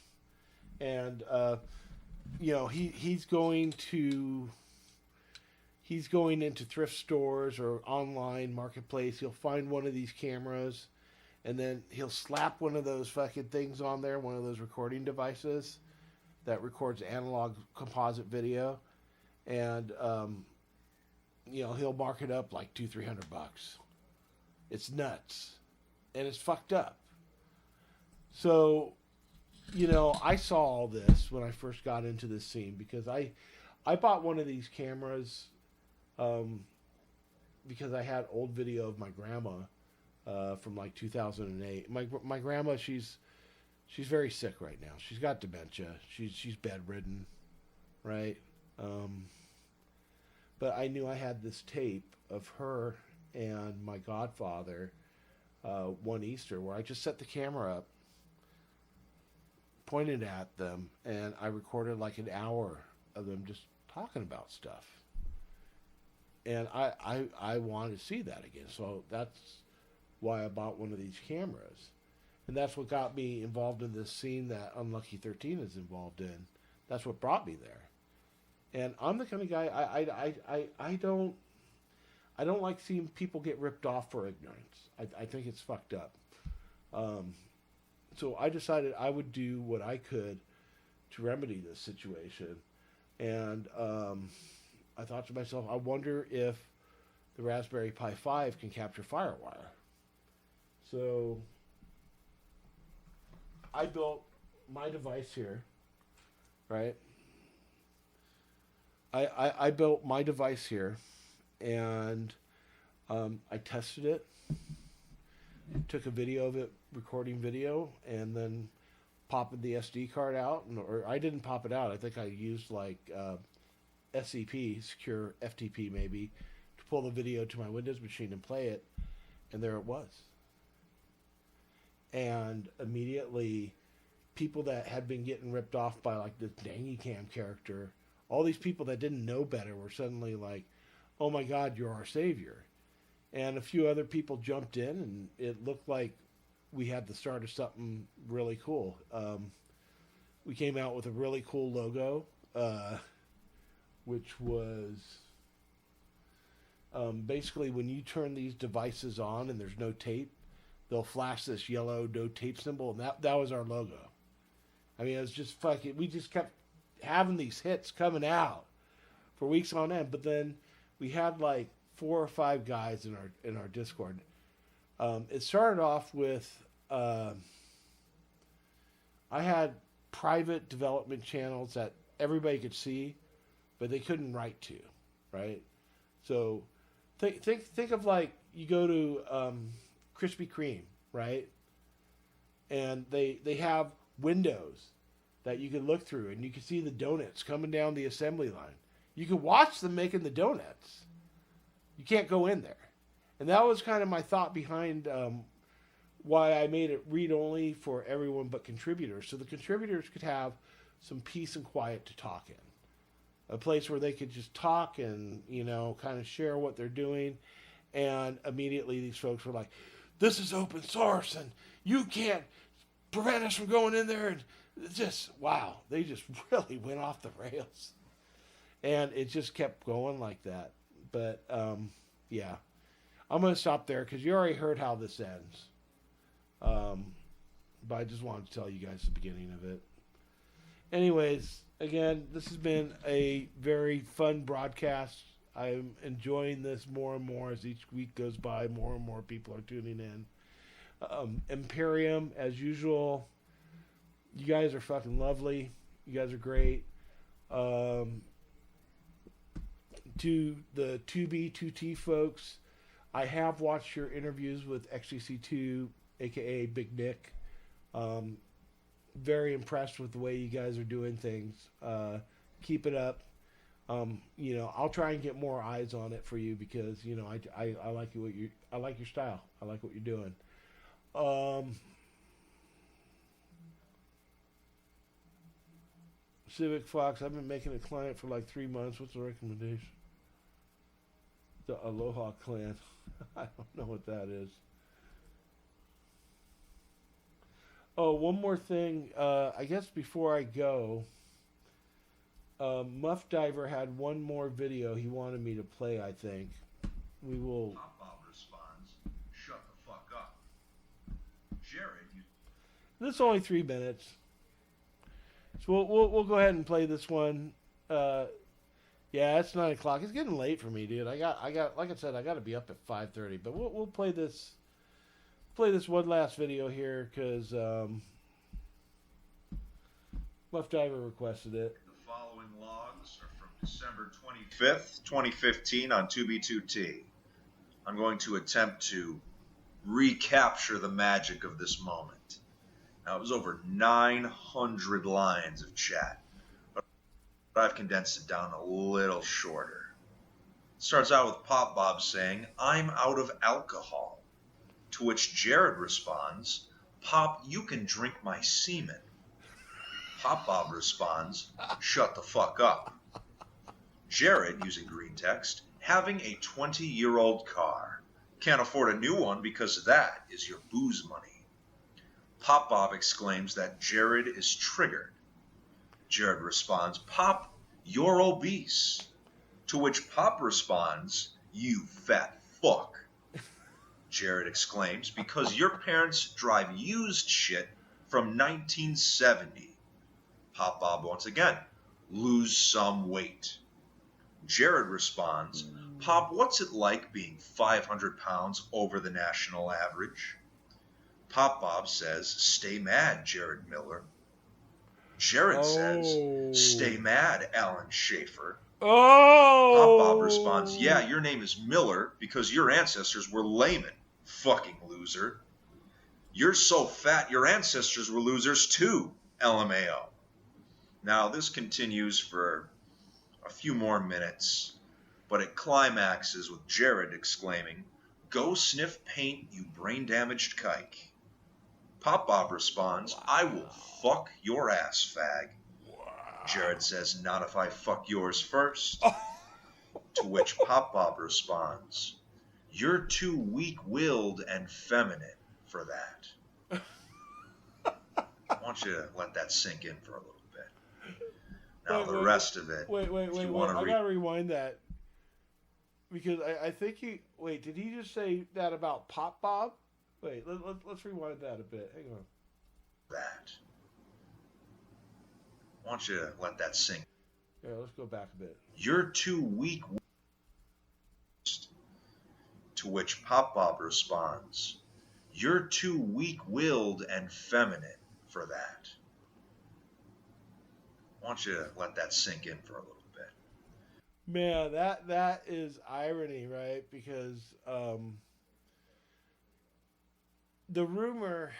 S1: and he's going into thrift stores or online marketplace. He'll find one of these cameras, and then he'll slap one of those fucking things on there, one of those recording devices that records analog composite video, and he'll mark it up like $200-300. It's nuts, and it's fucked up. So, I saw all this when I first got into this scene, because I bought one of these cameras because I had old video of my grandma from like 2008. My grandma, she's very sick right now. She's got dementia. She's bedridden, right? But I knew I had this tape of her and my godfather one Easter where I just set the camera up, pointed at them, and I recorded like an hour of them just talking about stuff. And I wanted to see that again. So that's why I bought one of these cameras. And that's what got me involved in this scene that Unlucky 13 is involved in. That's what brought me there. And I'm the kind of guy, I don't like seeing people get ripped off for ignorance. I think it's fucked up. So I decided I would do what I could to remedy this situation. And I thought to myself, I wonder if the Raspberry Pi 5 can capture FireWire. So I built my device here, right? I built my device here, and I tested it, took a video of it, recording video, and then popping the SD card out. Or I didn't pop it out. I think I used like SCP, Secure FTP maybe, to pull the video to my Windows machine and play it, and there it was. And immediately, people that had been getting ripped off by like this Dangy Cam character, all these people that didn't know better were suddenly like, oh my God, you're our savior. and a few other people jumped in, and it looked like we had the start of something really cool. We came out with a really cool logo, which was basically when you turn these devices on and there's no tape, they'll flash this yellow no tape symbol, and that was our logo. I mean, it was just fucking. We just kept having these hits coming out for weeks on end, but then we had like 4 or 5 guys in our Discord. It started off with I had private development channels that everybody could see, but they couldn't write to, right? So think of like you go to Krispy Kreme, right? And they have windows that you can look through, and you can see the donuts coming down the assembly line. You can watch them making the donuts. You can't go in there. And that was kind of my thought behind why I made it read-only for everyone but contributors, so the contributors could have some peace and quiet to talk in. A place where they could just talk and, you know, kind of share what they're doing. And immediately these folks were like, this is open source, and you can't prevent us from going in there. And just, wow, they just really went off the rails. And it just kept going like that. But, yeah. I'm going to stop there because you already heard how this ends. But I just wanted to tell you guys the beginning of it. Anyways, again, this has been a very fun broadcast. I'm enjoying this more and more as each week goes by. More and more people are tuning in. Imperium, as usual, you guys are fucking lovely. You guys are great. To the 2B2T folks, I have watched your interviews with XGC2, aka Big Nick. Very impressed with the way you guys are doing things. Keep it up. You know, I'll try and get more eyes on it for you because, you know, I like I like your style. I like what you're doing. Civic Fox, I've been making a client for like 3 months. What's the recommendation? The Aloha Clan. I don't know what that is. Oh, one more thing. I guess before I go, Muff Diver had one more video he wanted me to play, I think. We will...
S3: Pop responds, shut the fuck up. Jared, you...
S1: This is only 3 minutes. So we'll go ahead and play this one. Yeah, it's 9 o'clock. It's getting late for me, dude. I got like I said, I got to be up at 5:30. But we'll play this one last video here because Muff Diver requested it.
S3: The following logs are from December 25th, 2015 on 2B2T. I'm going to attempt to recapture the magic of this moment. Now, it was over 900 lines of chat, but I've condensed it down a little shorter. It starts out with Pop Bob saying, "I'm out of alcohol," to which Jared responds, "Pop, you can drink my semen." Pop Bob responds, "Shut the fuck up." Jared, using green text, "Having a 20-year-old car. Can't afford a new one because that is your booze money." Pop Bob exclaims that Jared is triggered. Jared responds, "Pop, you're obese." To which Pop responds, "You fat fuck." Jared exclaims, "Because your parents drive used shit from 1970. Pop Bob once again, "Lose some weight." Jared responds, "Pop, what's it like being 500 pounds over the national average?" Pop Bob says, "Stay mad, Jared Miller." Jared says, "Stay mad, Alan Schaefer." Pop Bob responds, "Yeah, your name is Miller because your ancestors were laymen, fucking loser. You're so fat your ancestors were losers too, LMAO." Now this continues for a few more minutes, but it climaxes with Jared exclaiming, "Go sniff paint, you brain-damaged kike." Pop Bob responds, "I will fuck your ass, fag." Jared says, "Not if I fuck yours first." To which Pop Bob responds,
S12: You're too weak-willed and feminine for that. I want you to let that sink in for a little bit. Now the rest of it.
S1: Wait. I gotta rewind that because I think he. Wait, did he just say that about Pop Bob? Wait, let's rewind that a bit. Hang on.
S12: That. I want you to let that sink.
S1: Yeah, let's go back a bit.
S12: You're too weak. To which Pop Bob responds, you're too weak-willed and feminine for that. I want you to let that sink in for a little bit.
S1: Man, that is irony, right? Because the rumor,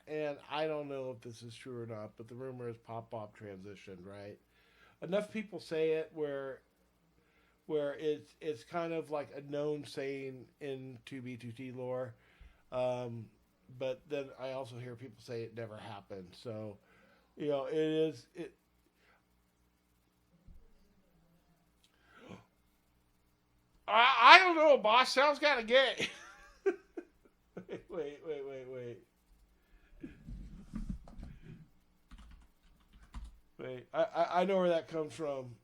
S1: and I don't know if this is true or not, but the rumor is Pop Bob transitioned, right? Enough people say it where it's kind of like a known saying in 2B2T lore, but then I also hear people say it never happened. So, you know, it. I don't know, boss. Sounds kind of gay. Wait. Wait, I know where that comes from.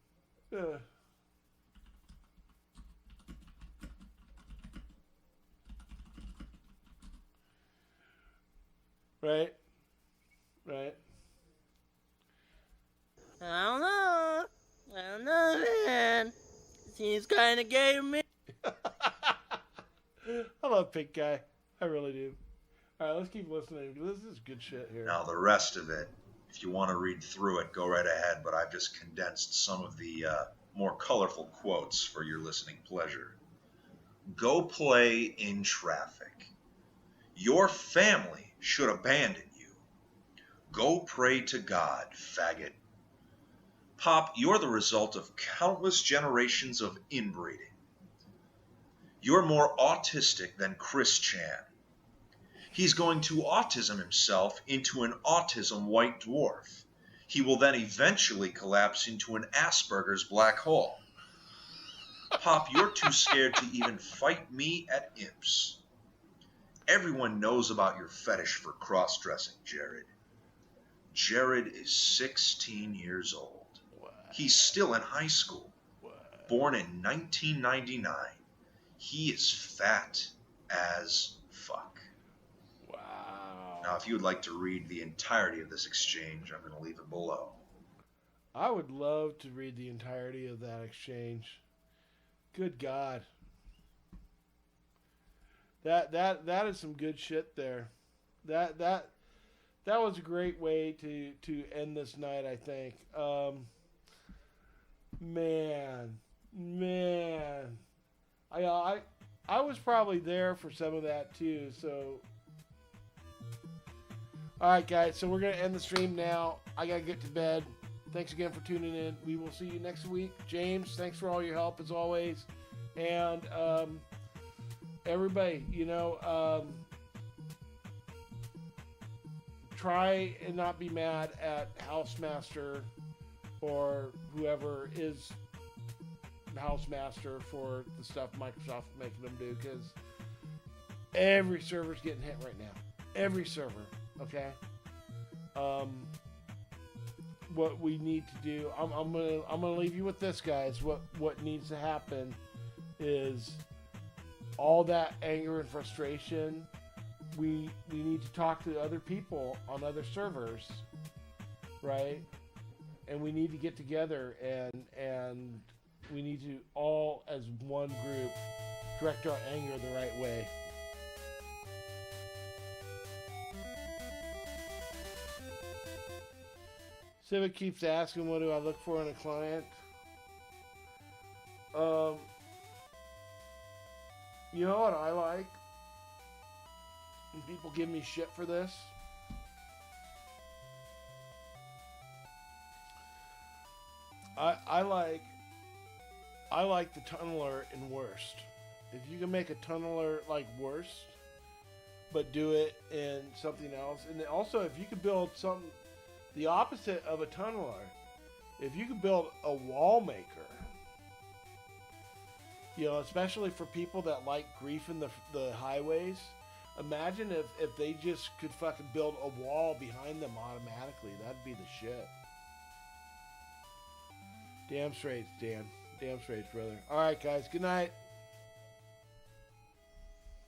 S1: Right.
S8: I don't know, man. Seems kind of gay to me.
S1: I love Pink Guy. I really do. All right, let's keep listening. This is good shit here.
S12: Now the rest of it, if you want to read through it, go right ahead, but I've just condensed some of the more colorful quotes for your listening pleasure. Go play in traffic. Your family should abandon you. Go pray to God, faggot. Pop, you're the result of countless generations of inbreeding. You're more autistic than Chris Chan. He's going to autism himself into an autism white dwarf. He will then eventually collapse into an Asperger's black hole. Pop, you're too scared to even fight me at Imps. Everyone knows about your fetish for cross-dressing, Jared. Jared is 16 years old.
S1: What?
S12: He's still in high school.
S1: What?
S12: Born in 1999. He is fat as fuck.
S1: Wow.
S12: Now, if you would like to read the entirety of this exchange, I'm going to leave it below.
S1: I would love to read the entirety of that exchange. Good God. That is some good shit there. That was a great way to end this night, I think. Man. I was probably there for some of that too, so alright guys, so we're gonna end the stream now. I gotta get to bed. Thanks again for tuning in. We will see you next week. James, thanks for all your help as always. And everybody, try and not be mad at Housemaster or whoever is Housemaster for the stuff Microsoft is making them do, because every server's getting hit right now. Every server, okay? What we need to do, I'm gonna leave you with this, guys. What needs to happen is all that anger and frustration. We need to talk to other people on other servers, right? And we need to get together and we need to all, as one group, direct our anger the right way. Civic keeps asking, what do I look for in a client? You know what I like? And people give me shit for this. I like the tunneler in worst. If you can make a tunneler like worst, but do it in something else, and then also if you could build something the opposite of a tunneler, if you could build a wall maker, You know, especially for people that like griefing the highways. Imagine if they just could fucking build a wall behind them automatically. That'd be the shit. Damn straight, Dan. Damn straight, brother. All right, guys. Good night.